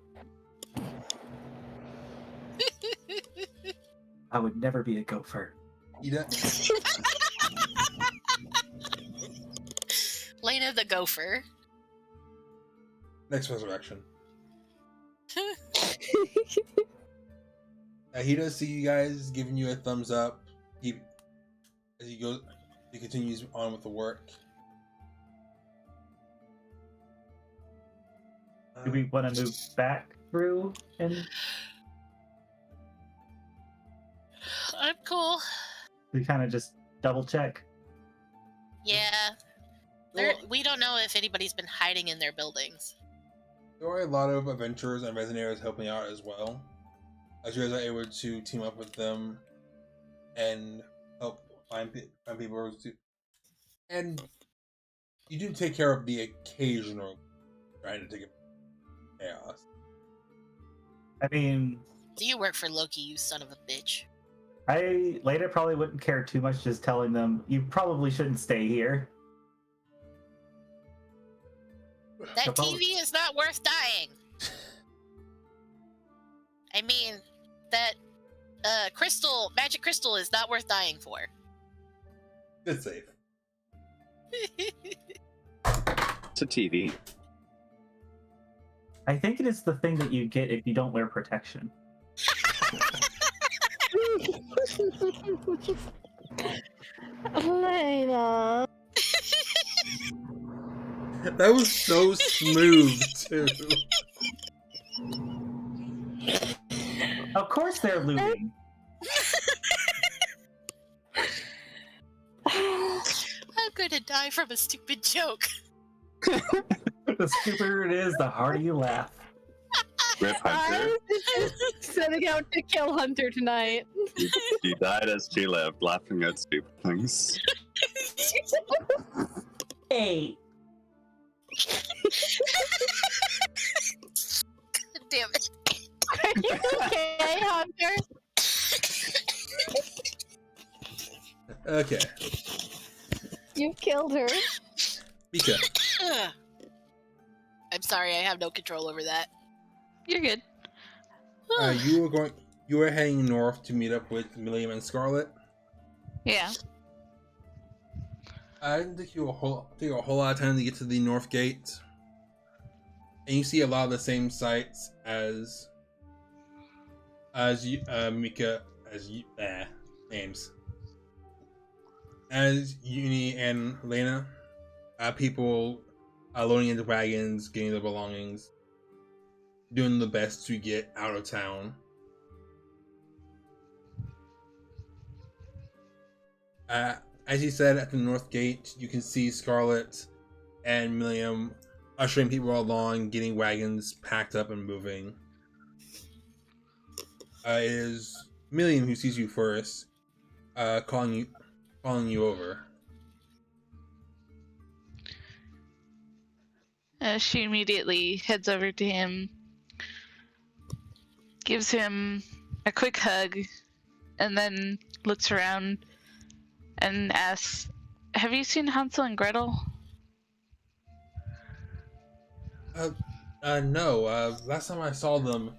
I would never be a gopher. Lena the gopher. Next resurrection. He does see you guys, giving you a thumbs up. He continues on with the work. Do we want to move back through? And I'm cool. we kind of just double check. Yeah. We don't know if anybody's been hiding in their buildings. There are a lot of adventurers and resonaries helping out as well, as you guys are able to team up with them and help find people to. And you do take care of the occasional trying to take it chaos. I mean, Do you work for Loki, you son of a bitch? I later probably wouldn't care too much just telling them you probably shouldn't stay here. That No problem. TV is not worth dying. I mean, that magic crystal is not worth dying for. Good save. It's a TV. I think it is the thing that you get if you don't wear protection. Lena. That was so smooth too. Of course they're looting. I'm gonna die from a stupid joke. The stupider it is, the harder you laugh. Rip Hunter. I was just setting out to kill Hunter tonight. You died as she lived, laughing at stupid things. Hey. Damn it. Are you okay, Hunter? Okay, You've killed her. Mika. I'm sorry, I have no control over that. You're good. You were heading north to meet up with Millium and Scarlet. Yeah. I didn't take you a whole lot of time to get to the North Gate, and you see a lot of the same sights as Mika names as Uni and Lena. People loading into wagons, getting their belongings, doing the best to get out of town. As he said, at the North Gate, you can see Scarlet and Millium ushering people along, getting wagons packed up and moving. It is Millium who sees you first, calling you over. She immediately heads over to him, gives him a quick hug, and then looks around and asks, "Have you seen Hansel and Gretel?" No. Last time I saw them,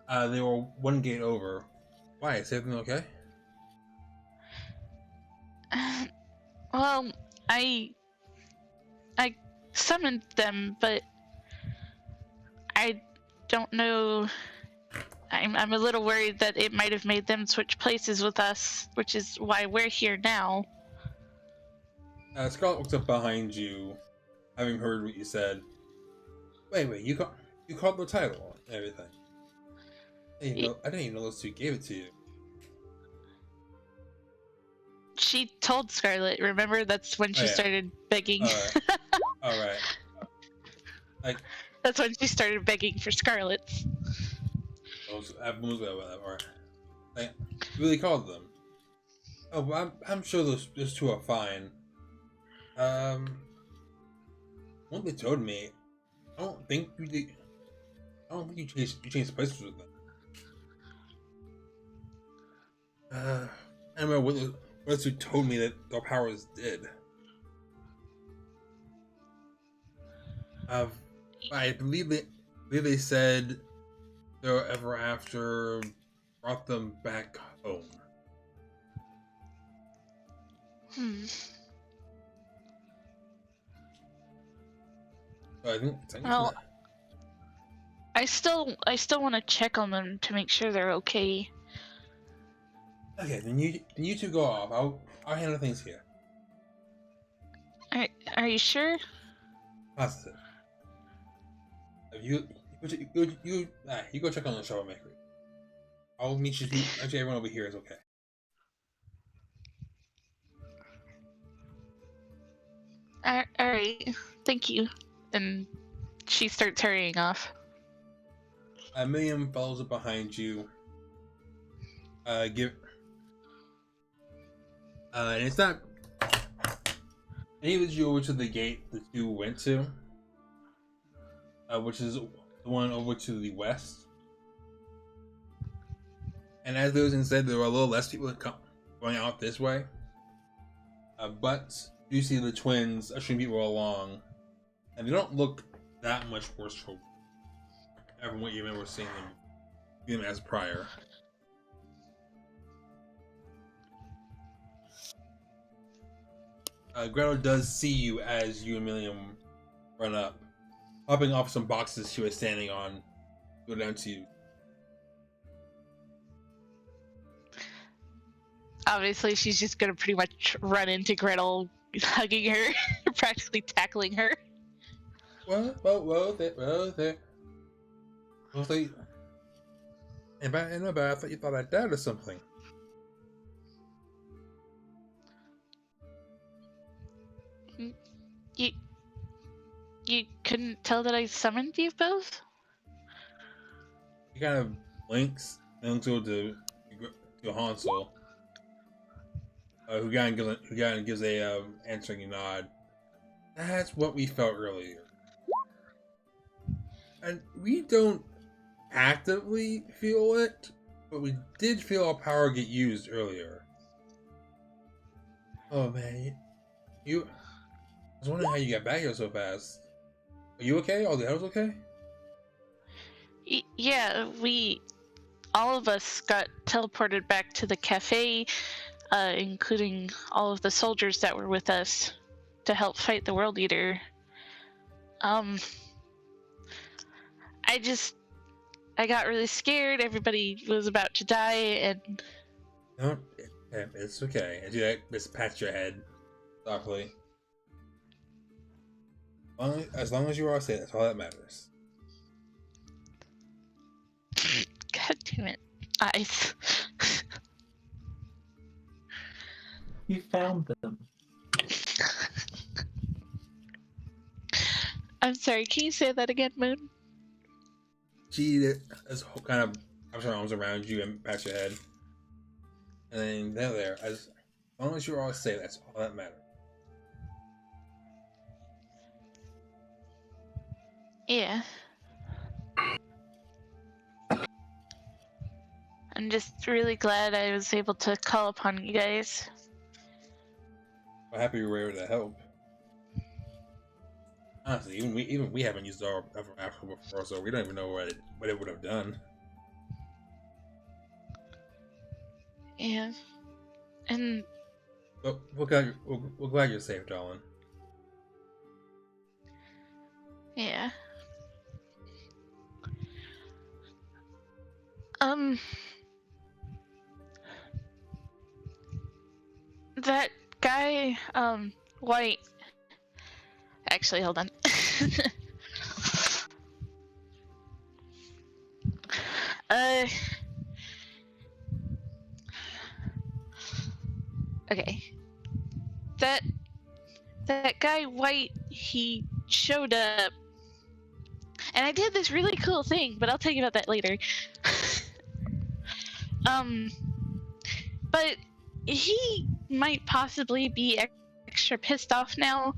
they were one gate over. Why? Is everything okay? Well, I summoned them, but I don't know. I'm a little worried that it might have made them switch places with us, which is why we're here now. Scarlet looks up behind you, having heard what you said. Wait, you called the title and everything. I didn't even know those two gave it to you. She told Scarlet, remember? That's when she started begging. Alright. Like, that's when she started begging for Scarlet's. Alright. Like, you really called them. Oh, well, I'm sure those two are fine. What they told me, I don't think you changed places with them. I don't remember what those two told me that their powers did. I believe they said their ever after brought them back home. So I think well, I still want to check on them to make sure they're okay. Okay, then you two go off. I'll handle things here. Are you sure? Positive. You go check on the troublemaker. I'll meet you. Actually, everyone over here is okay. Alright, thank you. And she starts hurrying off. Millium follows up behind you. And it's not. And he leads you over to the gate that you went to, which is the one over to the west. And as Leocean said, there were a little less people going out this way. But you see the twins ushering people along, and they don't look that much worse from what you remember seeing them as prior. Gretel does see you as you and Millium run up, hopping off some boxes she was standing on, go down to you. Obviously, she's just gonna pretty much run into Gretel, hugging her, practically tackling her. Whoa there. I thought you thought I died or something. You couldn't tell that I summoned you both? He kind of blinks and looks over to Hansel, who kind of gives a answering nod. That's what we felt earlier, and we don't actively feel it, but we did feel our power get used earlier. Oh man, I was wondering how you got back here so fast. Are you okay? All the others okay? Yeah, all of us got teleported back to the cafe, including all of the soldiers that were with us to help fight the World Eater. I got really scared. Everybody was about to die, and... No, it's okay. And you just pat your head softly. As long as you are safe, that's all that matters. God damn it. Eyes. You found them. I'm sorry, can you say that again, Moon? She is kind of wraps her arms around you and pats your head. And then they're there. As long as you're all safe, that's all that matters. Yeah. I'm just really glad I was able to call upon you guys. I'm happy you were able to help. Honestly, even we haven't used our after before, so we don't even know what it would have done. Yeah. And But we're glad you're safe, darling. yeah. That guy, White. Actually, hold on. Okay. That guy White, he showed up, and I did this really cool thing, but I'll tell you about that later. But he might possibly be extra pissed off now,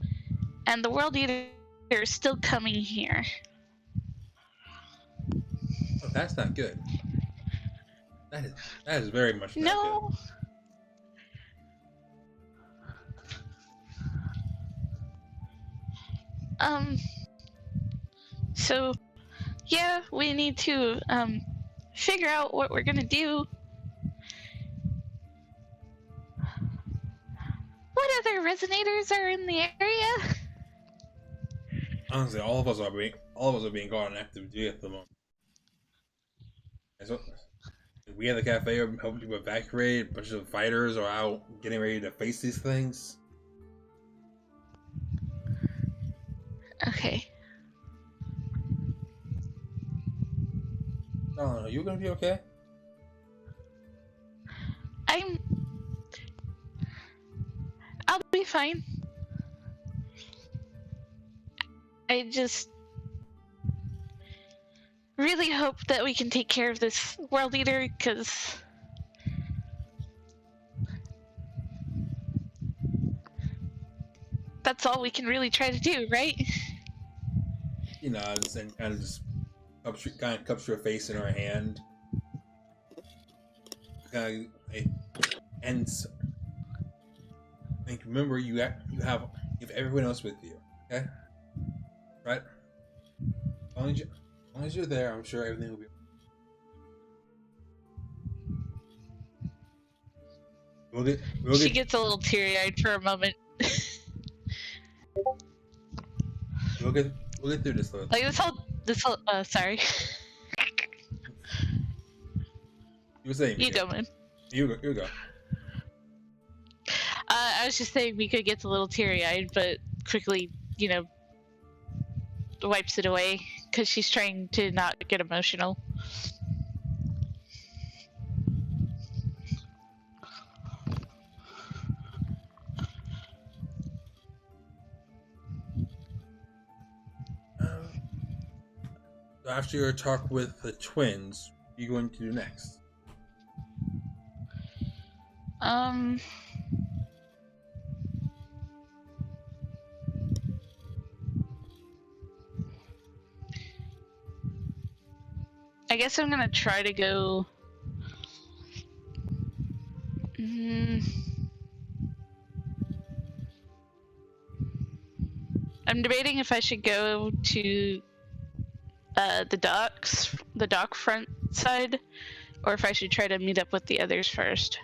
and the World Eater is still coming here. Oh, that's not good. That is very much not No. good. So, yeah, we need to, figure out what we're gonna do. What other resonators are in the area? Honestly, all of us are being caught on active duty at the moment. And so, we at the cafe are helping people evacuate. A bunch of fighters are out getting ready to face these things. Okay. Oh, are you gonna be okay? I'll be fine. I just really hope that we can take care of this World Eater, because that's all we can really try to do, right? She nods and kind of just cups your face in her hand. And remember, you have everyone else with you, okay? Right? As long as you're there, I'm sure everything will be. She gets a little teary-eyed for a moment. We'll get through this. Though. Like this whole. Sorry. You were saying. You go, man. You go. I was just saying Mika gets a little teary-eyed, but quickly, wipes it away because she's trying to not get emotional. After your talk with the twins, what are you going to do next? I guess I'm gonna try to go. I'm debating if I should go to the dock front side, or if I should try to meet up with the others first.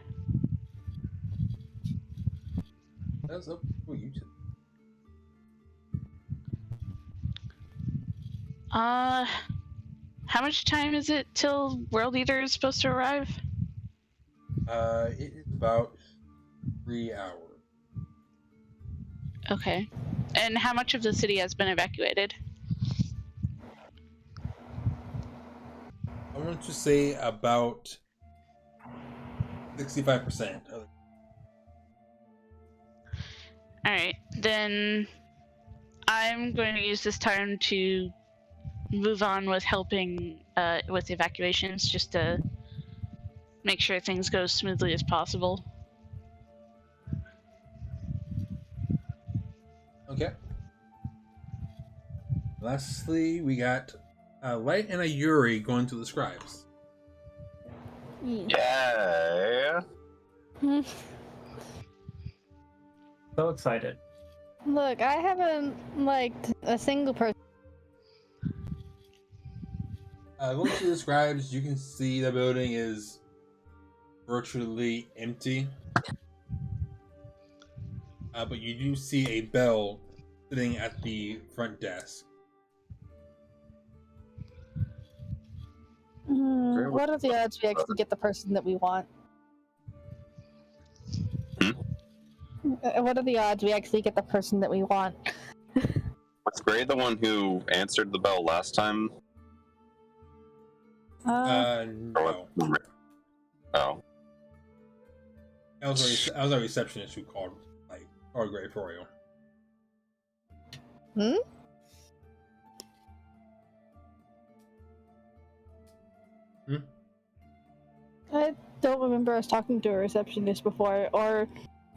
That's up to you two. How much time is it till World Eater is supposed to arrive? It is about 3 hours. Okay. And how much of the city has been evacuated? I want to say about 65%. Alright, then I'm going to use this time to move on with helping with evacuations, just to make sure things go as smoothly as possible. Okay. Lastly, we got Lyte and Ayori going to the Scribes. Yay! So excited. Look, I haven't liked a single person. Going to the Scribes, you can see the building is virtually empty. But you do see a bell sitting at the front desk. What are the odds we actually get the person that we want? What are the odds we actually get the person that we want? Was Gray the one who answered the bell last time? No. Oh. I was a receptionist who called Gray for you. I don't remember us talking to a receptionist before, or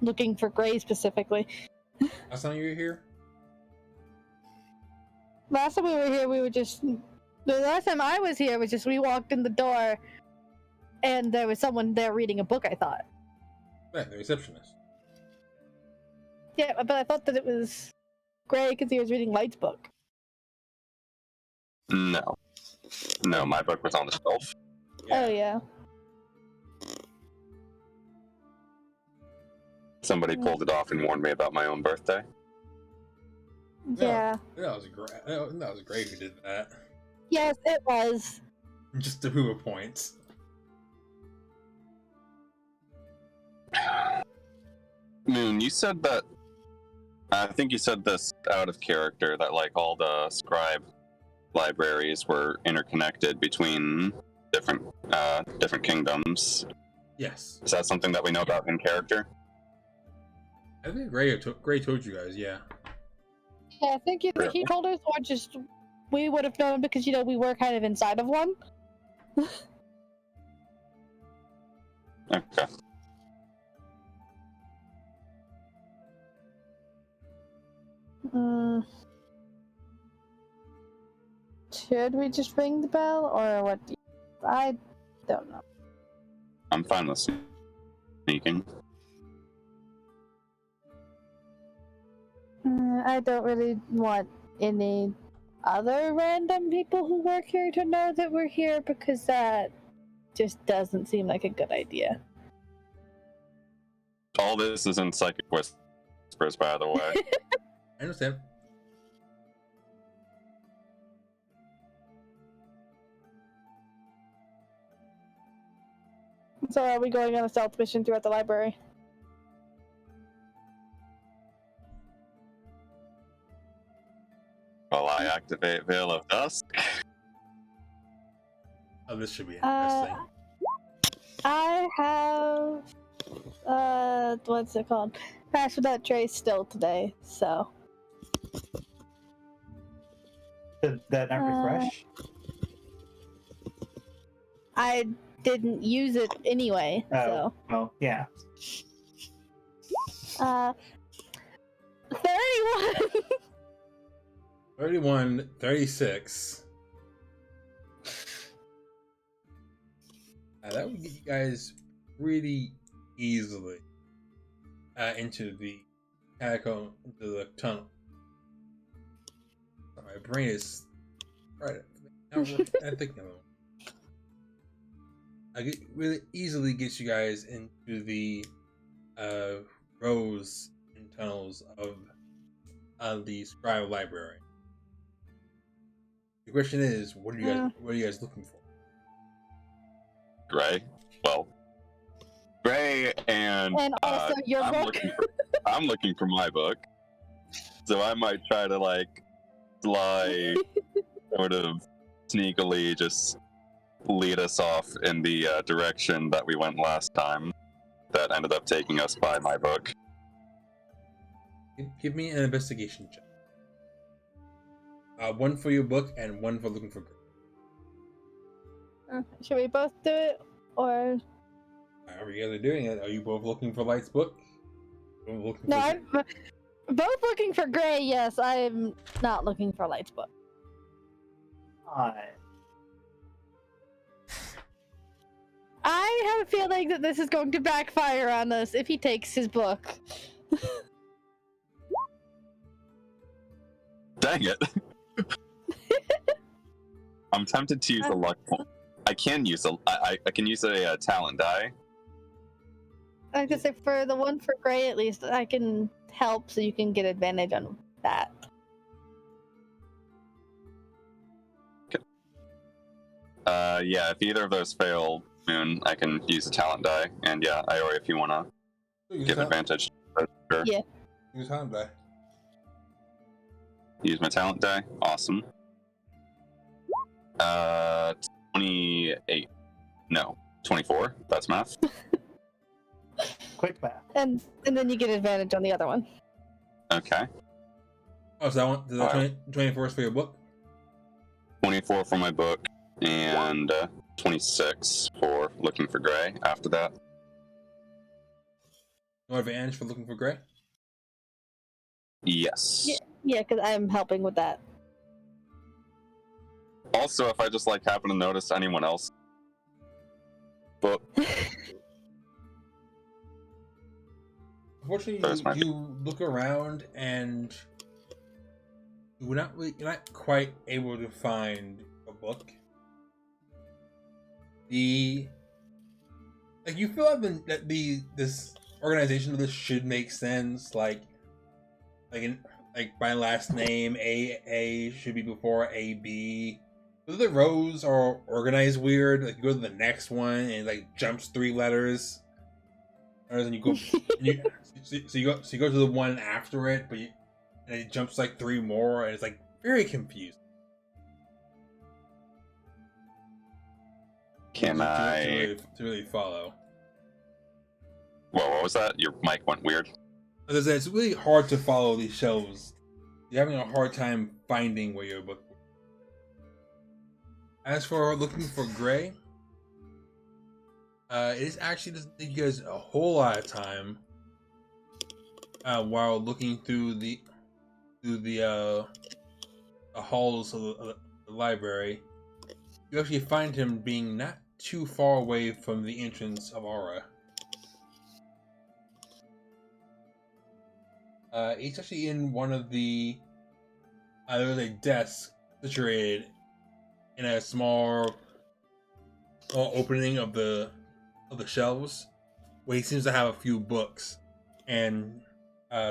looking for Gray specifically. Last time you were here? Last time we were here, the last time I was here was just we walked in the door, and there was someone there reading a book, I thought. Yeah, the receptionist. Yeah, but I thought that it was Gray because he was reading Lyte's book. No, my book was on the shelf. Oh, yeah. Somebody pulled it off and warned me about my own birthday. Yeah. That was great who did that. Yes, it was. Just to prove a point. Moon, you said that. I think you said this out of character that all the scribe libraries were interconnected between different kingdoms. Yes. Is that something that we know about in character? I think Gray told you guys, yeah. Yeah, I think either he told us or just we would have known because, we were kind of inside of one. Okay. Should we just ring the bell, or what? I don't know. I'm fine with sneaking. I don't really want any other random people who work here to know that we're here, because that just doesn't seem like a good idea. All this is in psychic whispers, by the way. I understand. So are we going on a stealth mission throughout the library? Well, I activate Veil of Dusk. Oh, this should be interesting. I have what's it called? Pass Without Trace still today, so. Did that not refresh? I didn't use it anyway, so. Oh, yeah. 31! 31, 36. That would get you guys pretty easily into the catacomb, into the tunnel. My brain is right. I think it really easily gets you guys into the rows and tunnels of the Scribe Library. The question is, what are you guys looking for? Gray? Well, Gray and also your book. I'm looking for my book. So I might try to fly sort of sneakily just lead us off in the direction that we went last time that ended up taking us by my book. Give me an investigation check. One for your book and one for looking for Gretel. Should we both do it, or? However you guys are doing it, are you both looking for Lyte's book? No, I'm both looking for Gray. Yes, I'm not looking for Lyte's book. I have a feeling that this is going to backfire on us if he takes his book. Dang it. I'm tempted to use a luck point. I can use I can use a talent die. I could say for the one for Gray, at least I can help, so you can get advantage on that. Yeah, if either of those fail, Moon, I can use a talent die. And yeah, Ayori, if you want to give advantage. Sure. Yeah. Use talent die. Use my talent die. Awesome. 28. No, 24. That's math. Quick math. And then you get advantage on the other one. Okay. Oh, so that one, does that 24 is for your book? 24 for my book, and 26 for looking for Gray after that. No advantage for looking for Gray? Yes. Yeah, because I'm helping with that. Also, if I just like happen to notice anyone else, but unfortunately, you look around and you're not quite able to find a book. You feel that this organization of this should make sense. Like my last name A should be before AB. The rows are organized weird. Like you go to the next one and it like jumps 3 letters. And then you go, so you go to the one after it, and it jumps like 3 more, and it's like very confused. Can I to really follow? Whoa, what was that? Your mic went weird. It's really hard to follow these shelves. You're having a hard time finding where your book. As for looking for Gray, it is actually doesn't take you guys a whole lot of time while looking through the halls of the library. You actually find him being not too far away from the entrance of Alra. He's actually in one of the there's a desk situated in a small opening of the shelves, where he seems to have a few books and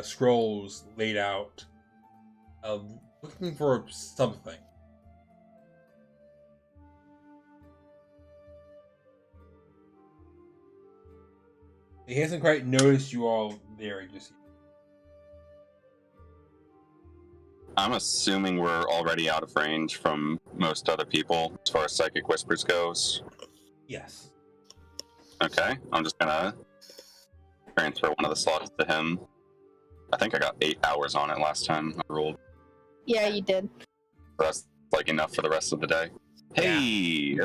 scrolls laid out, looking for something. He hasn't quite noticed you all there just yet. I'm assuming we're already out of range from most other people as far as Psychic Whispers goes. Yes. Okay, I'm just gonna transfer one of the slots to him. I think I got 8 hours on it last time I rolled. Yeah, you did. So that's like enough for the rest of the day. Hey,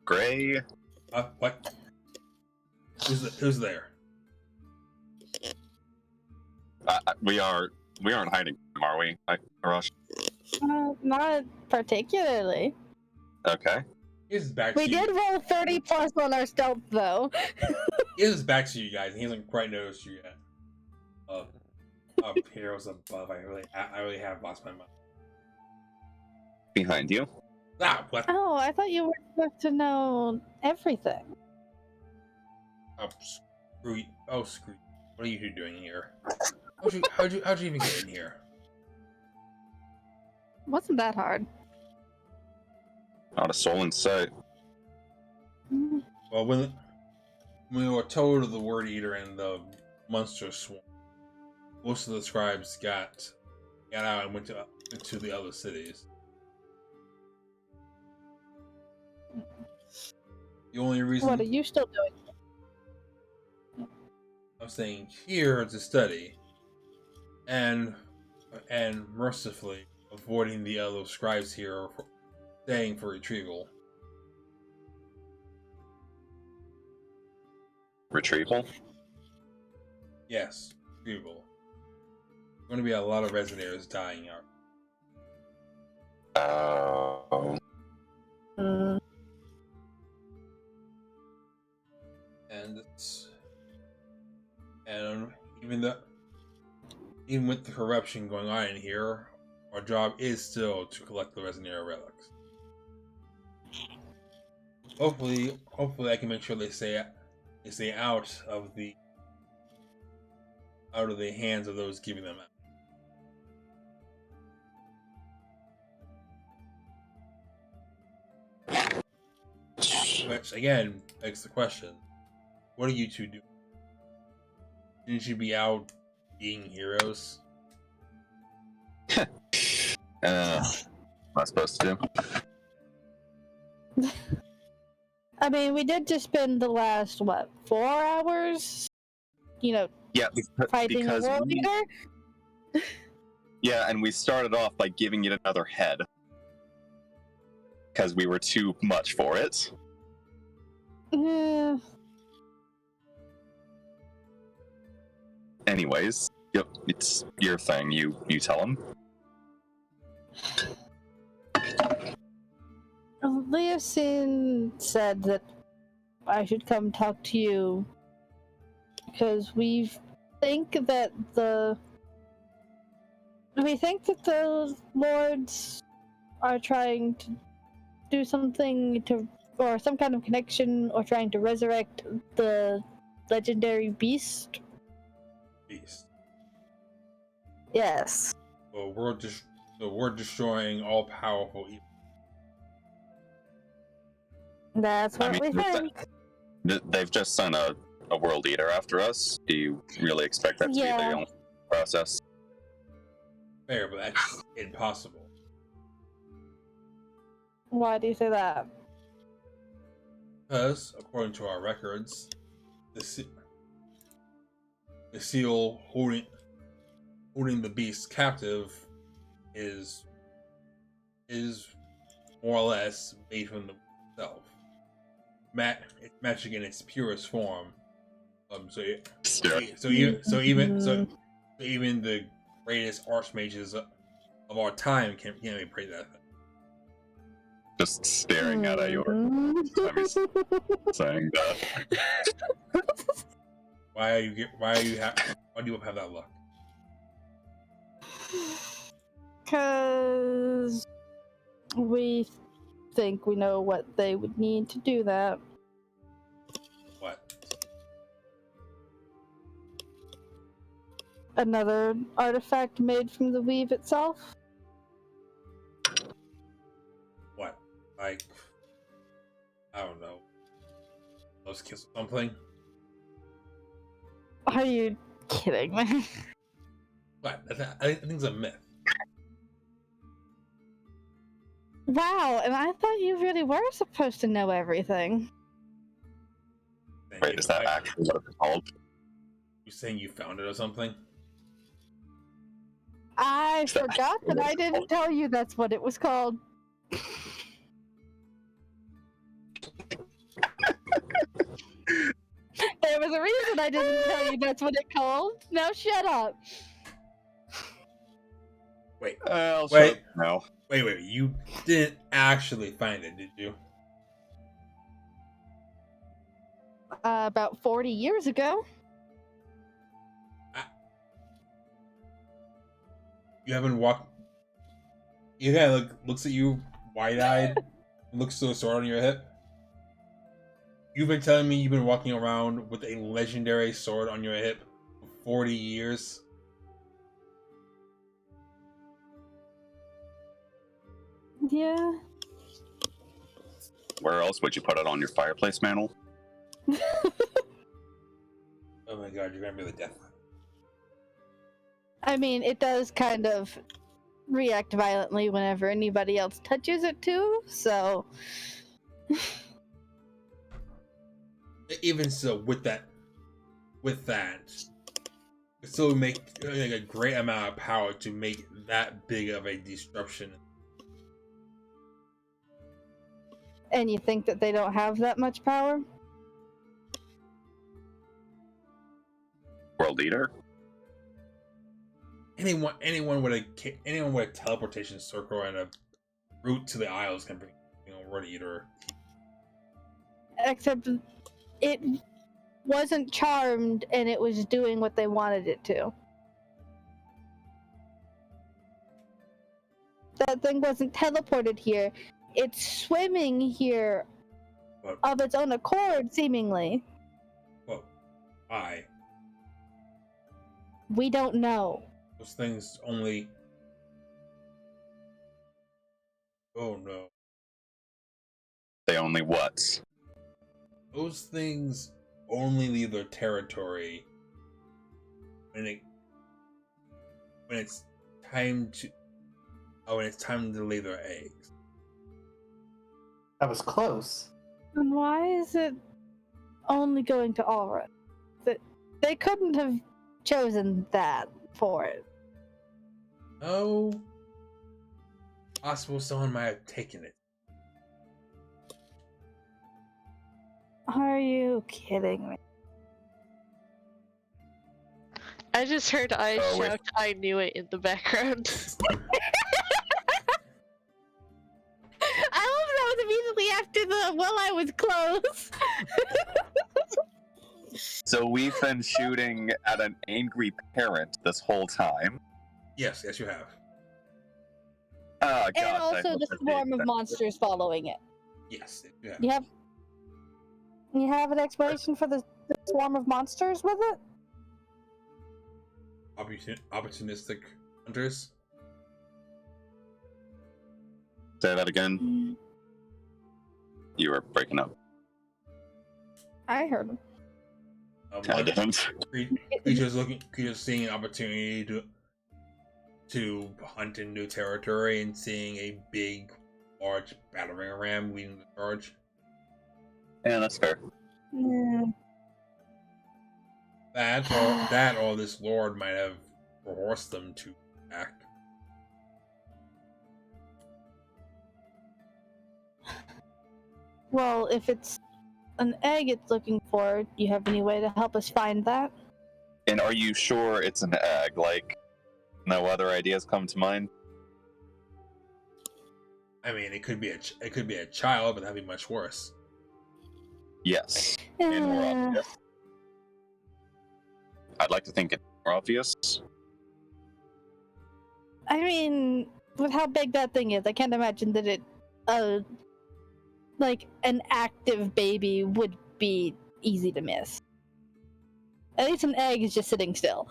Gray. What? Who's there? We aren't hiding, are we? Rush. Not particularly. Okay. He's back to We you. did roll 30 plus on our stealth, though. He's back to you guys, and he hasn't quite noticed you yet. Up here was above. I really have lost my mind. Behind you. Ah, what? Oh, I thought you were supposed to know everything. Oh, screw you. Oh, screw you. What are you two doing here? How'd you even get in here? Wasn't that hard. Not a soul in sight. Well, when we were told of the Word Eater and the monster swarm, most of the scribes got out and went to the other cities. The only reason What are you still doing? I'm saying here to study, and mercifully avoiding the other scribes here, staying for retrieval. Retrieval? Yes, retrieval. There's going to be a lot of Resonators dying out. Oh. and even with the corruption going on in here, our job is still to collect the Resonera relics. Hopefully I can make sure they stay out of the hands of those giving them out. Which again begs the question: what do you two do? Shouldn't you be out being heroes? What am I supposed to do? I mean, we did just spend the last, 4 hours? Yeah, fighting a because world leader? Yeah, and we started off by giving it another head. Because we were too much for it. Yeah. Anyways, yep, it's your thing. You tell him. Leocean said that I should come talk to you because we think that the lords are trying to do something or some kind of connection, or trying to resurrect the legendary beast. Yes. Well, we're destroying all powerful evil. That's what we think. They've just sent a world eater after us. Do you really expect that to be the only process? Fair, but that's impossible. Why do you say that? Because, according to our records, the seal holding the beast captive is more or less made from the itself. It's magic in its purest form. So even the greatest archmages of our time can't be praised that. Just staring at Ayori. Saying that. Why do you have that look? Because we think we know what they would need to do that. What? Another artifact made from the weave itself? What? Like, I don't know. Let's kiss something? Are you kidding me? What? I think it's a myth. Wow, and I thought you really were supposed to know everything. Wait, is that actually what it's called? You saying you found it or something? I forgot that I didn't tell you that's what it was called. There was a reason I didn't tell you that's what it's called. Now shut up. Wait. Wait. No. Wait. You didn't actually find it, did you? About 40 years ago. You haven't walked. You guy looks at you wide-eyed, and looks to a sword on your hip. You've been telling me you've been walking around with a legendary sword on your hip for 40 years. Yeah. Where else would you put it on your fireplace mantle? Oh my god, you're gonna be the death. I mean, it does kind of react violently whenever anybody else touches it too, so... Even so, with that, it still make like a great amount of power to make that big of a disruption. And you think that they don't have that much power? World eater? Anyone with a teleportation circle and a route to the Isles can bring, world eater. Except it wasn't charmed and it was doing what they wanted it to. That thing wasn't teleported here. It's swimming here But, of its own accord, seemingly. well, why? We don't know. Those things only... Oh no. They only what? Those things only leave their territory when it's time to lay their eggs. That was close. And why is it only going to Alra? That they couldn't have chosen that for it. Oh, possible someone might have taken it. Are you kidding me? I just heard I Oh, wait. shout, I knew it in the background. I hope that was immediately after the "well, I was close." So we've been shooting at an angry parent this whole time. Yes, you have. Ah, God, And I also hope the that swarm they- of monsters following it. Yes, you have. You have an explanation for the swarm of monsters with it? Opportunistic hunters. Say that again. You were breaking up. I heard him. I didn't. Creatures seeing an opportunity to hunt in new territory and seeing a big, large battering ram leading the charge. Yeah, that's fair. Yeah. That or this lord might have forced them to act. Well, if it's an egg it's looking for, do you have any way to help us find that? And are you sure it's an egg? Like, no other ideas come to mind? I mean, it could be a child, but that'd be much worse. Yes. And more Uh, obvious. I'd like to think it's more obvious. I mean, with how big that thing is, I can't imagine that it, like an active baby would be easy to miss. At least an egg is just sitting still.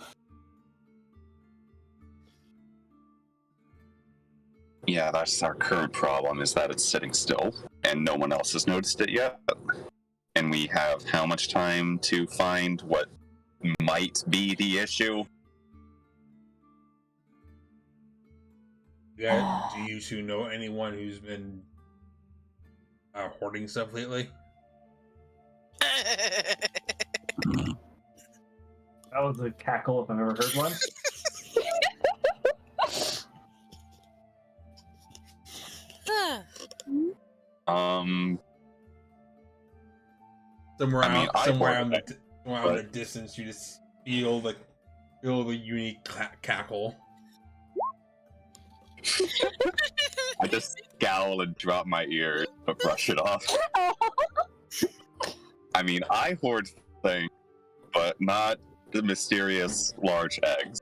Yeah, that's our current problem, is that it's sitting still, and no one else has noticed it yet. And we have how much time to find what might be the issue? Yeah. Do you two know anyone who's been hoarding stuff lately? That was a cackle if I've ever heard one. Somewhere I mean, out, somewhere hoard in it, the distance, you just feel the unique cackle. I just scowl and drop my ear but brush it off. I mean, I hoard things, but not the mysterious large eggs.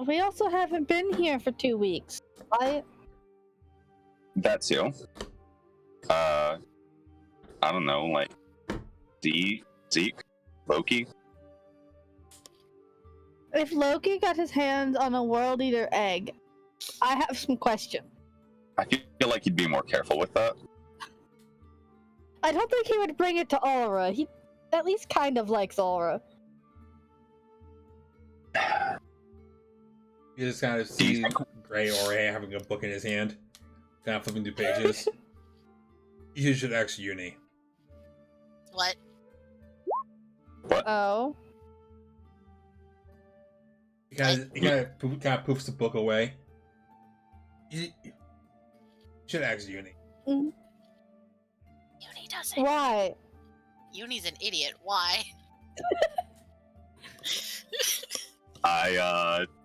We also haven't been here for 2 weeks. That's you. I don't know, like Zeke, Loki. If Loki got his hands on a World Eater egg, I have some questions. I feel like he'd be more careful with that. I don't think he would bring it to Alra. He at least kind of likes Alra. You just kind of see Gray or having a book in his hand, kind of flipping through pages. You should ask Uni. What? Oh. He kind of poofs the book away. You should ask Uni. Uni doesn't. Why? Uni's an idiot. Why?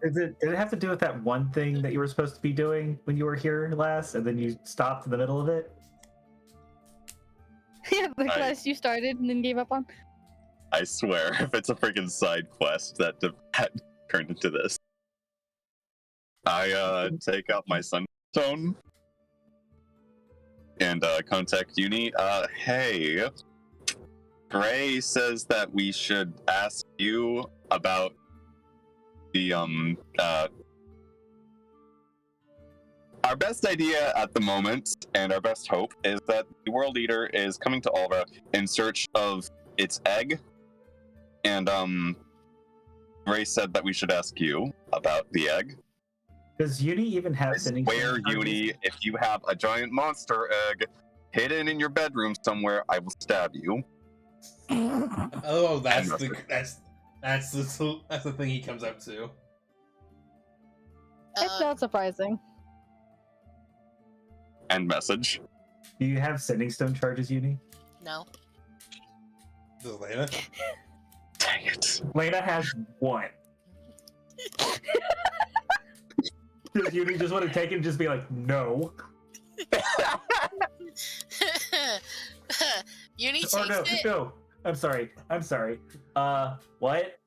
Did it have to do with that one thing that you were supposed to be doing when you were here last, and then you stopped in the middle of it? Yeah, the class you started and then gave up on. I swear, if it's a freaking side quest that turned into this. I take out my sunstone and contact Uni. Hey, Gray says that we should ask you about the our best idea at the moment, and our best hope, is that the World Eater is coming to Alra in search of its egg. And Ray said that we should ask you about the egg. Does Uni even have I sending swear, stone charges? Uni, if you have a giant monster egg hidden in your bedroom somewhere, I will stab you. Oh, that's the thing he comes up to. It's not surprising. End message. Do you have sending stone charges, Uni? No. This is Lena. Dang it. Lena has one. Does Uni just want to take it and just be like, no? Uni takes Or no, it. no. I'm sorry. What?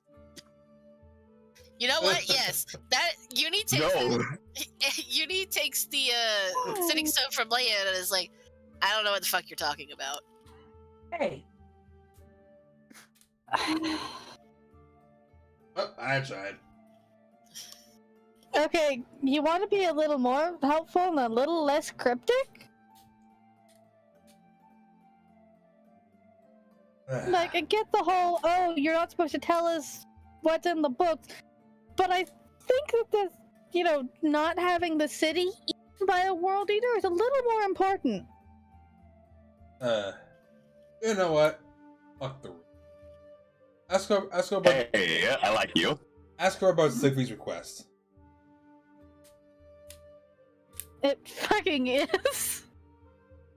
You know what? Yes, that Uni takes. No. Uni takes the sitting stone from Leia and is like, I don't know what the fuck you're talking about. Hey. Oh, I tried. Okay, you want to be a little more helpful and a little less cryptic? Like, I get the whole, oh, you're not supposed to tell us what's in the books, but I think that this, not having the city eaten by a world eater is a little more important. You know what? Fuck the rule. Ask her about. Hey, I like you. Ask her about Siegfried's request. It fucking is.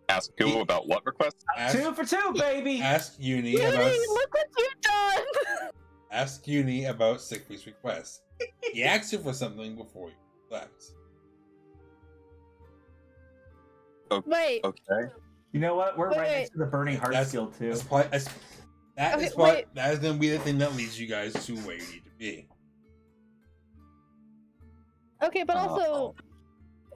Ask who about what request? Ask, 2 for 2, baby! ask Uni Yay, about. look what you've done! Ask Uni about Siegfried's request. He asked you for something before you left. Wait, Okay. You know what? We're right Wait. next to the Burning Heart That's- skill, too. That Okay, is what. wait. That is going to be the thing that leads you guys to where you need to be. okay, but also,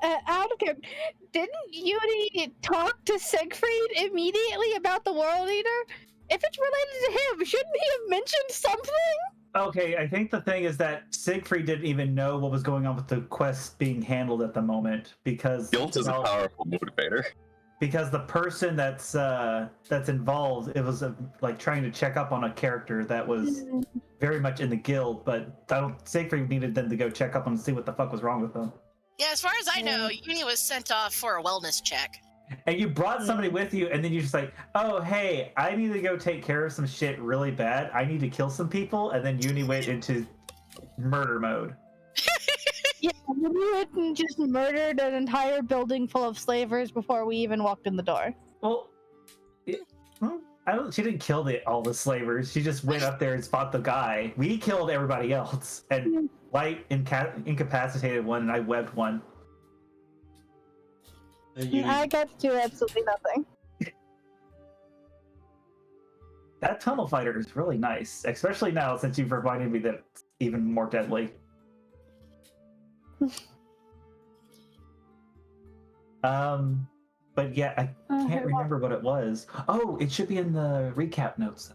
out of character, didn't Uni talk to Siegfried immediately about the World Eater? If it's related to him, shouldn't he have mentioned something? Okay, I think the thing is that Siegfried didn't even know what was going on with the quest being handled at the moment because Guilt is a powerful motivator. because the person that's involved, it was like trying to check up on a character that was very much in the guild, but Siegfried needed them to go check up and see what the fuck was wrong with them. Yeah, as far as I know, Uni was sent off for a wellness check. And you brought somebody with you, and then you're just like, oh, hey, I need to go take care of some shit really bad. I need to kill some people, and then Uni went into murder mode. Yeah, Uni went and just murdered an entire building full of slavers before we even walked in the door. Well, she didn't kill all the slavers. She just went up there and fought the guy. We killed everybody else, and Lyte incapacitated one, and I webbed one. I got to do absolutely nothing. That tunnel fighter is really nice, especially now since you've reminded me that it's even more deadly. But yeah, I can't remember what it was. Oh, it should be in the recap notes.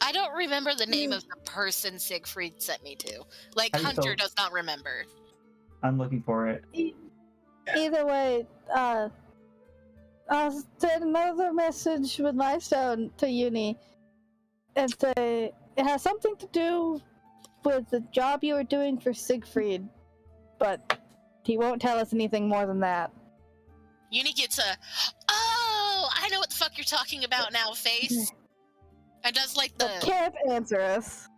I don't remember the name of the person Siegfried sent me to. Like, How do you Hunter spell- does not remember. I'm looking for it. Either way, I'll send another message with my stone to Uni and say it has something to do with the job you were doing for Siegfried, but he won't tell us anything more than that. Uni gets a, oh, I know what the fuck you're talking about now face. And does like the, But can't answer us.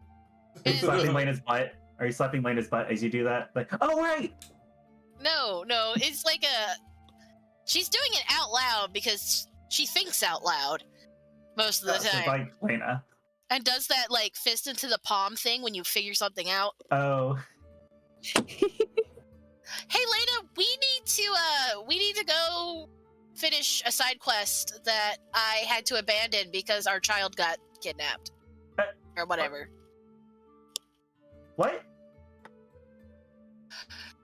Are you slapping Lena's butt? Are you slapping Lena's butt as you do that? Like, oh, right! no, it's like she's doing it out loud because she thinks out loud most of the Just time. like Lena. And does that like fist into the palm thing when you figure something out. Oh. Hey Lena, we need to go finish a side quest that I had to abandon because our child got kidnapped. Or whatever. What?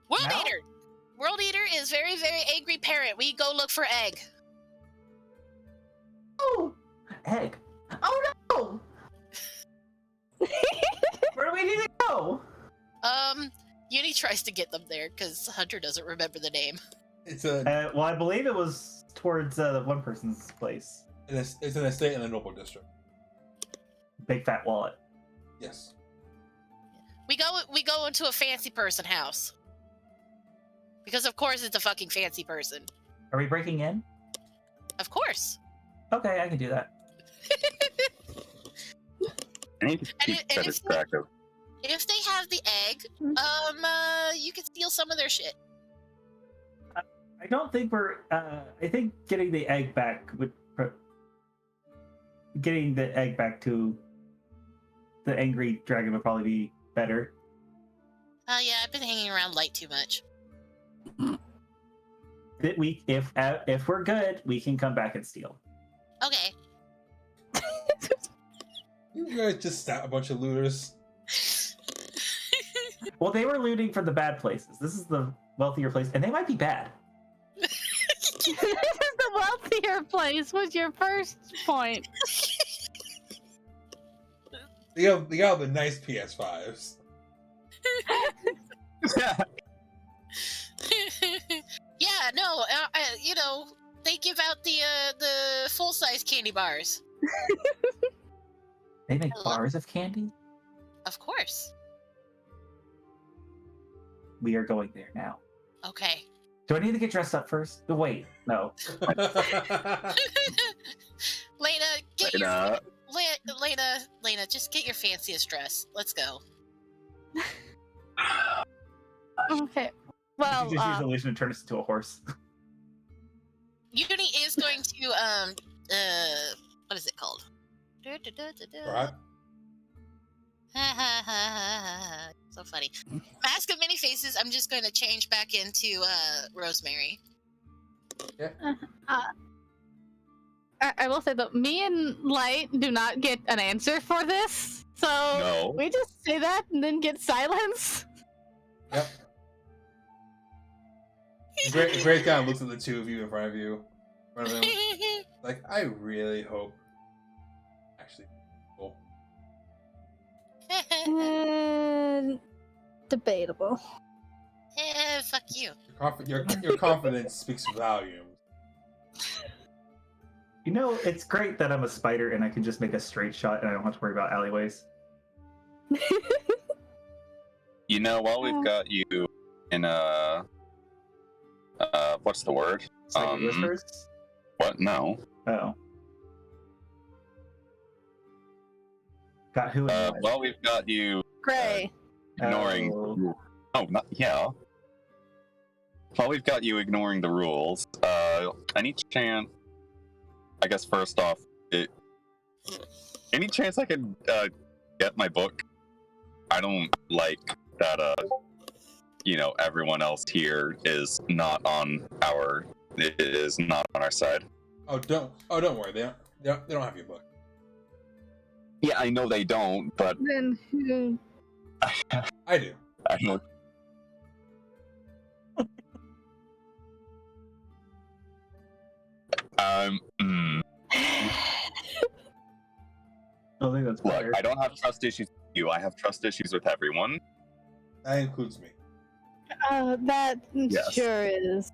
World Now? Eater! World Eater is very, very angry parent. We go look for egg. Oh, egg. Oh no! Where do we need to go? Uni tries to get them there because Hunter doesn't remember the name. It's a Well, I believe it was towards the one person's place. it's an estate in the Noble District. Big fat wallet. Yes. We go into a fancy person house. Because of course it's a fucking fancy person. Are we breaking in? Of course. Okay, I can do that. I need to keep and better track of. If they have the egg, you can steal some of their shit. I don't think we're. I think getting the egg back would. Getting the egg back to the angry dragon would probably be better. Yeah, I've been hanging around Lyte too much. That we, if we're good, we can come back and steal. Okay. You guys just stat a bunch of looters. Well, they were looting from the bad places. This is the wealthier place, and they might be bad. This is the wealthier place, was your first point. They got the nice PS5s. Yeah, no, you know, they give out the full-size candy bars. They make Hello? bars of candy. Of course. We are going there now. Okay. Do I need to get dressed up first? Wait, no. Lena, get Lena. your Lena, just get your fanciest dress. Let's go. Okay. Well, You just use illusion and turn us into a horse. Uni is going to what is it called? Right? So funny. Mask of Many Faces. I'm just going to change back into Rosemary. I will say that me and Lyte do not get an answer for this, so No. we just say that and then get silence. Yep. Great kind of looks at the two of you in front of you. In front of him. Like, I really hope. Actually, cool. Debatable. Fuck you. Your confidence speaks volumes. You know, it's great that I'm a spider and I can just make a straight shot and I don't have to worry about alleyways. You know, while we've got you in what's the word? Psychic whispers? What? No. Oh. Got who in mind? While we've got you Gray. ignoring. Oh, not yeah. While we've got you ignoring the rules, any chance? I guess first off, any chance I could get my book? I don't like that. You know, everyone else here is not on our side. Oh, don't worry. They don't have your book. Yeah, I know they don't, but Then who? I do. I don't. I think that's Look, better. I don't have trust issues with you. I have trust issues with everyone. That includes me. That Yes. sure is.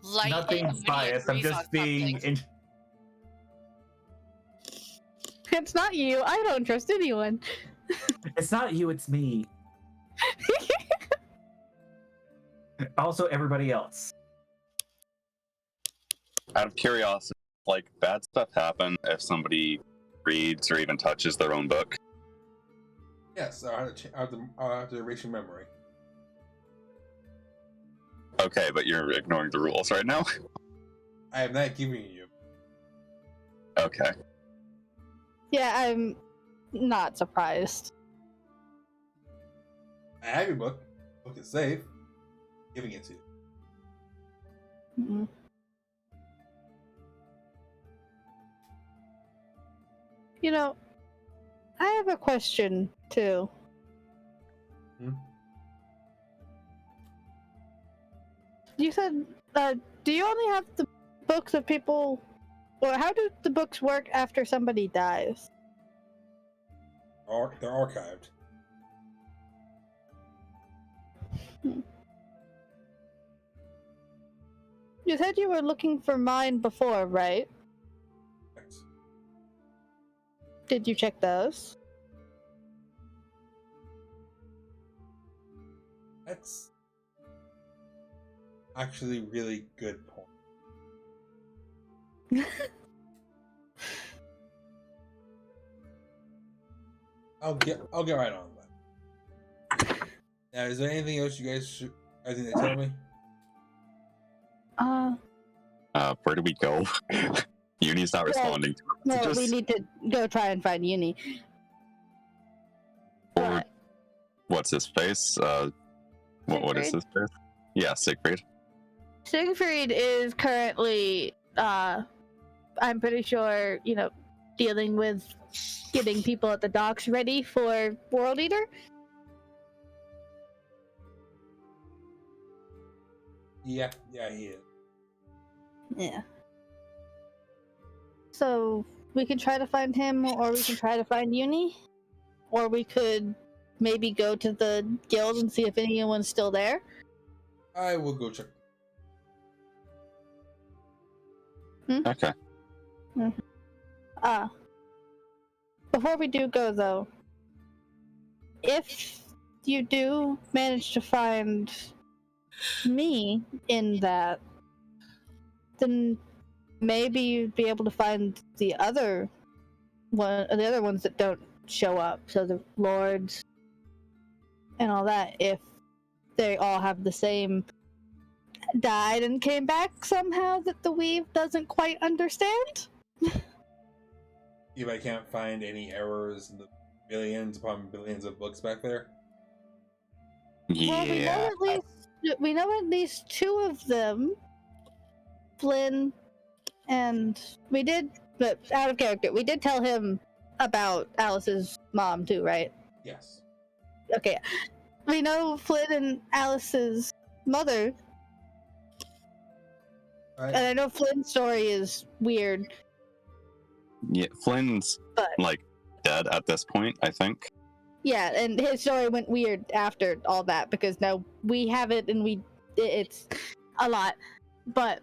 Lyte Not being and Uni biased, I'm agrees just on being. something. It's not you. I don't trust anyone. It's not you, it's me. Also, everybody else. Out of curiosity, like, bad stuff happen if somebody reads or even touches their own book. Yes, I'll have to erase your memory. Okay, but you're ignoring the rules right now? I am not giving you. Okay. Yeah, I'm not surprised. I have your book. Book is safe. Giving it to you. Mhm. You know, I have a question too. You said, do you only have the books of people, or how do the books work after somebody dies? They're archived. You said you were looking for mine before, right? Correct. Did you check those? That's actually really good point. I'll get right on that. Now, is there anything else you guys think they tell me? Where do we go? Uni's not responding. No, Just- we need to go try and find Uni. Or what's his face? What is his face? Yeah, Siegfried. Siegfried is currently, I'm pretty sure, dealing with getting people at the docks ready for World Eater. Yeah, he is. Yeah. So we can try to find him, or we can try to find Uni, or we could maybe go to the guild and see if anyone's still there. I will go check. Okay. Before we do go though, if you do manage to find me in that, then maybe you'd be able to find the other ones that don't show up, so the lords and all that, if they all have the same died and came back somehow that the weave doesn't quite understand. If I can't find any errors in the millions upon billions of books back there. Well, Yeah. we know at least two of them, Flynn, and we did, but out of character, we did tell him about Alice's mom too, right? Yes. Okay. We know Flynn and Alice's mother, Right. and I know Flynn's story is weird. Yeah, Flynn's But- dead at this point, I think. Yeah, and his story went weird after all that, because now we have it and it's a lot. But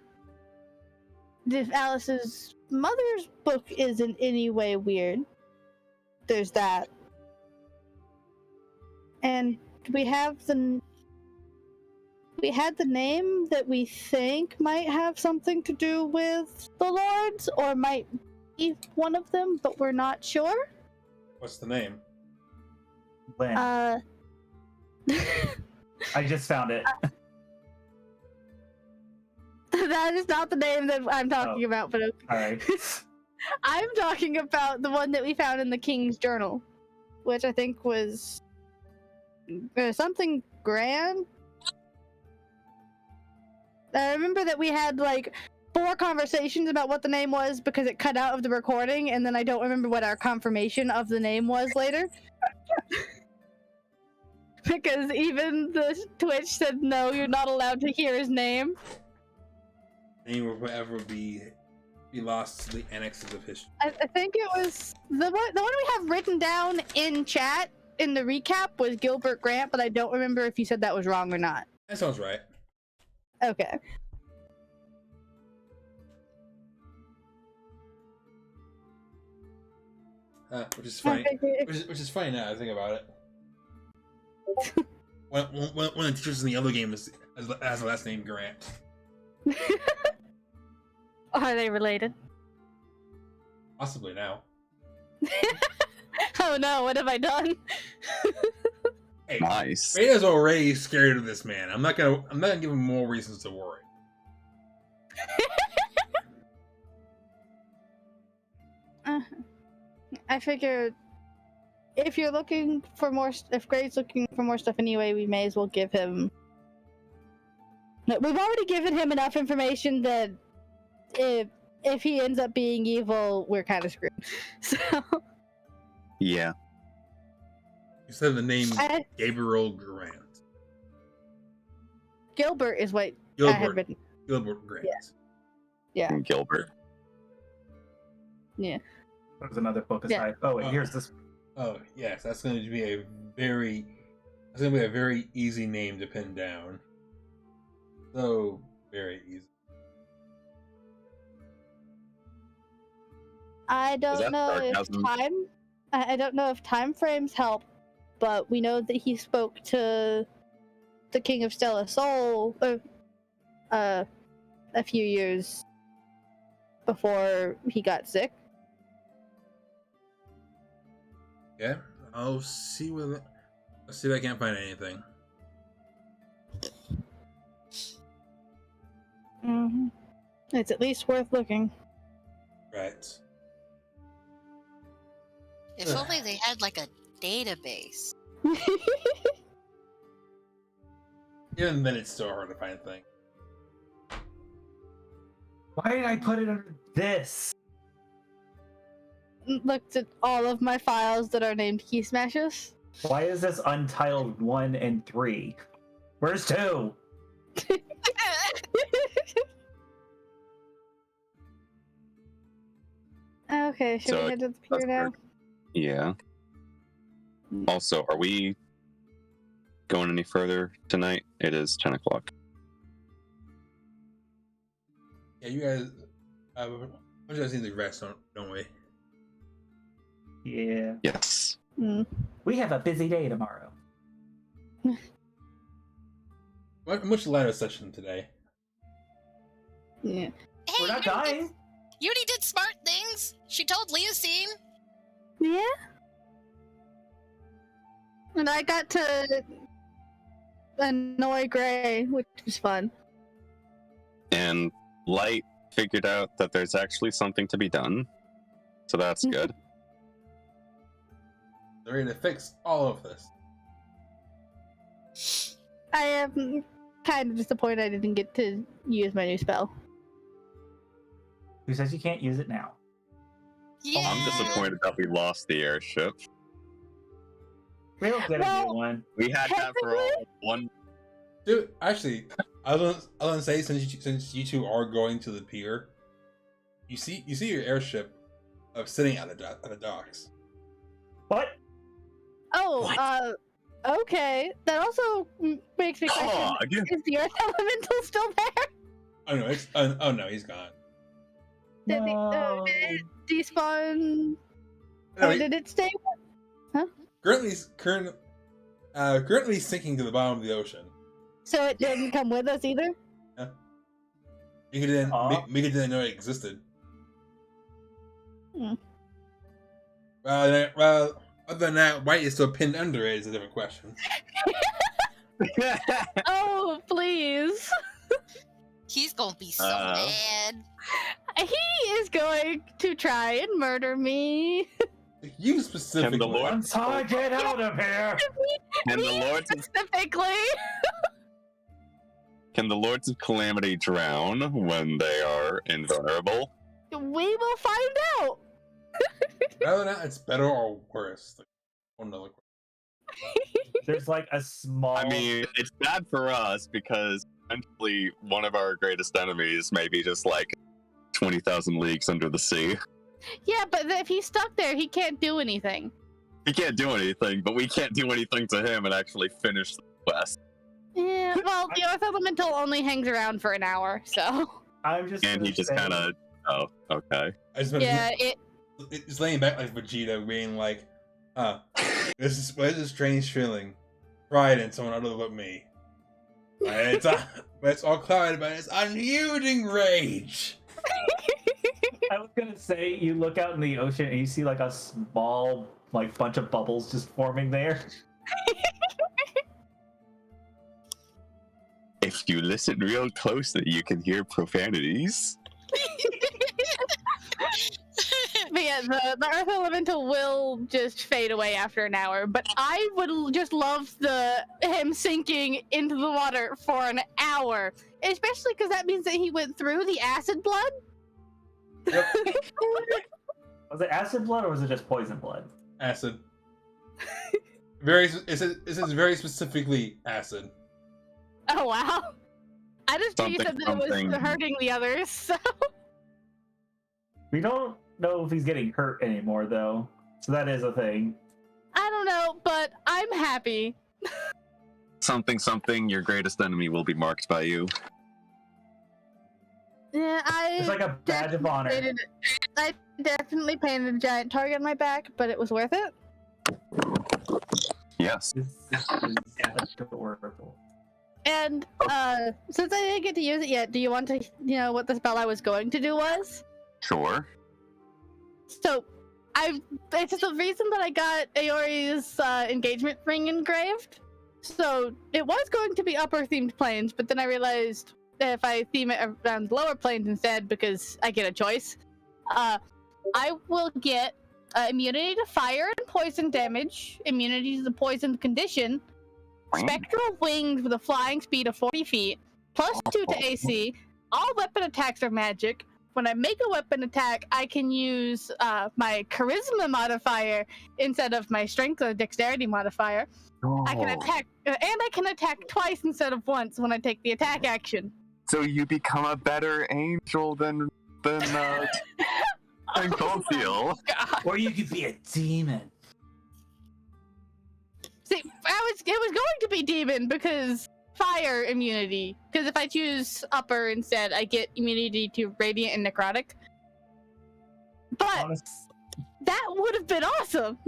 if Alice's mother's book is in any way weird, there's that. And we had the name that we think might have something to do with the lords, or might be one of them, but we're not sure. What's the name? When I just found it. That is not the name that I'm talking about, but All right. I'm talking about the one that we found in the King's Journal, which I think was something grand. I remember that we had 4 conversations about what the name was because it cut out of the recording, and then I don't remember what our confirmation of the name was later. Because even the Twitch said, no, you're not allowed to hear his name. Name will forever be lost to the annexes of history. I think it was the one we have written down in chat in the recap was Gilbert Grant, but I don't remember if you said that was wrong or not. That sounds right. Okay. Which is funny. Which is funny now that I think about it. One of the teachers in the other game has the last name Grant. Are they related? Possibly now. Oh no, what have I done? Hey, Nice. Rita's already scared of this man. I'm not gonna give him more reasons to worry. I figured if Grade's looking for more stuff anyway, we may as well give him. No, we've already given him enough information that if he ends up being evil, we're kind of screwed. So Yeah. You said the name I- Gabriel Grant. Gilbert is what I had Gilbert. written. Gilbert Grant. Yeah. Gilbert. Yeah. There's another book Yeah. aside. Oh wait, here's this. Oh yes, that's going to be a very easy name to pin down. So very easy. I don't that know sarcasm? if time. I don't know if time frames help, but we know that he spoke to the King of Stella Sol a few years before he got sick. Yeah, I'll see what. Let's see if I can't find anything. Mm-hmm. It's at least worth looking. Right. If only they had like a database. Even then, it's still hard to find things. Why did I put it under this? Looked at all of my files that are named Key Smashes. Why is this untitled 1 and 3? Where's 2? Okay, should So we head to the that's pier now? Yeah. Also, are we going any further tonight? It is 10 o'clock. Yeah, you guys. We just need to rest, don't we? Yeah. Yes. We have a busy day tomorrow. Much lighter session today. Yeah. Hey, We're not dying. Uni did smart things. She told Leocean. Yeah. And I got to annoy Gray, which was fun. And Lyte figured out that there's actually something to be done. So that's good. They're ready to fix all of this. I am kind of disappointed I didn't get to use my new spell. Who says you can't use it now? Yeah. I'm disappointed that we lost the airship. We'll get a new one. We had that for all one. Dude, actually, I was gonna say since you two are going to the pier, you see your airship sitting at the docks. What? Oh, okay. That also makes me question: Oh, again. is the Earth Elemental still there? Oh no, oh no, he's gone. Did No. it despawn? No, Or did it stay? currently sinking to the bottom of the ocean. So it didn't come with us either? Mika didn't Aw. Mika didn't know it existed. Hmm. Well, other than that, White is still pinned under it is a different question. Oh, please. He's gonna be so Uh-oh. mad. He is going to try and murder me. You specifically. Can the Lord- I'm sorry, get out of here! Can the Me Lords of, specifically. can the Lords of Calamity drown when they are invulnerable? We will find out. Whether or not it's better or worse. Like, another question. There's like a small. I mean, it's bad for us because eventually one of our greatest enemies may be just like 20,000 leagues under the sea. Yeah, but if he's stuck there, he can't do anything. He can't do anything, but we can't do anything to him and actually finish the quest. Yeah, well, the Earth Elemental only hangs around for an hour, so. I'm just. And gonna he just say- kind of, oh, okay. I just Yeah, it's laying back like Vegeta, being like, this is a strange feeling. Pride in someone other but me. But it's all clouded by this unyielding rage. I was gonna say, you look out in the ocean and you see like a small, like bunch of bubbles just forming there. If you listen real closely, you can hear profanities. But yeah, the Earth Elemental will just fade away after an hour. But I would just love him sinking into the water for an hour, especially because that means that he went through the acid blood. Yep. Was it acid blood or was it just poison blood? Acid. It says very specifically acid. Oh wow! I just knew you said that it Something. was hurting the others. So. We don't know if he's getting hurt anymore, though. So that is a thing. I don't know, but I'm happy. Something, your greatest enemy will be marked by you. Yeah, It's like a badge of honor. I definitely painted a giant target on my back, but it was worth it. Yes. This is adorable. And since I didn't get to use it yet, do you want to know what the spell I was going to do was? Sure. So, it's the reason that I got Ayori's engagement ring engraved. So, it was going to be upper themed planes, but then I realized that if I theme it around lower planes instead, because I get a choice, I will get immunity to fire and poison damage, immunity to the poison condition, spectral wings with a flying speed of 40 feet, plus 2 to AC, all weapon attacks are magic. When I make a weapon attack, I can use my charisma modifier instead of my strength or dexterity modifier. I can attack, and I can attack twice instead of once when I take the attack action. So you become a better angel than Coltial. Or you could be a demon. See, it was going to be demon because fire immunity. Because if I choose upper instead, I get immunity to radiant and necrotic. But that would have been awesome.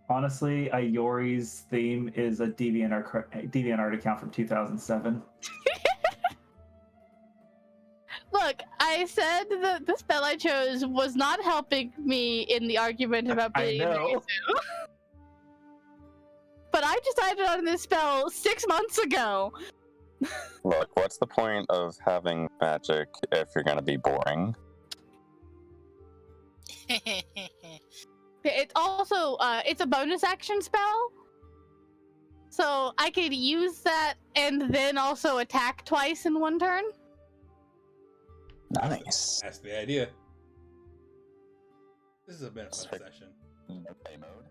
Honestly, Ayori's theme is a DeviantArt account from 2007. Look, I said that the spell I chose was not helping me in the argument about being invasive. But I decided on this spell 6 months ago. Look, what's the point of having magic if you're gonna be boring? It's also, it's a bonus action spell. So I could use that and then also attack twice in one turn. Nice. That's the idea. This has been a fun session. Okay, mode.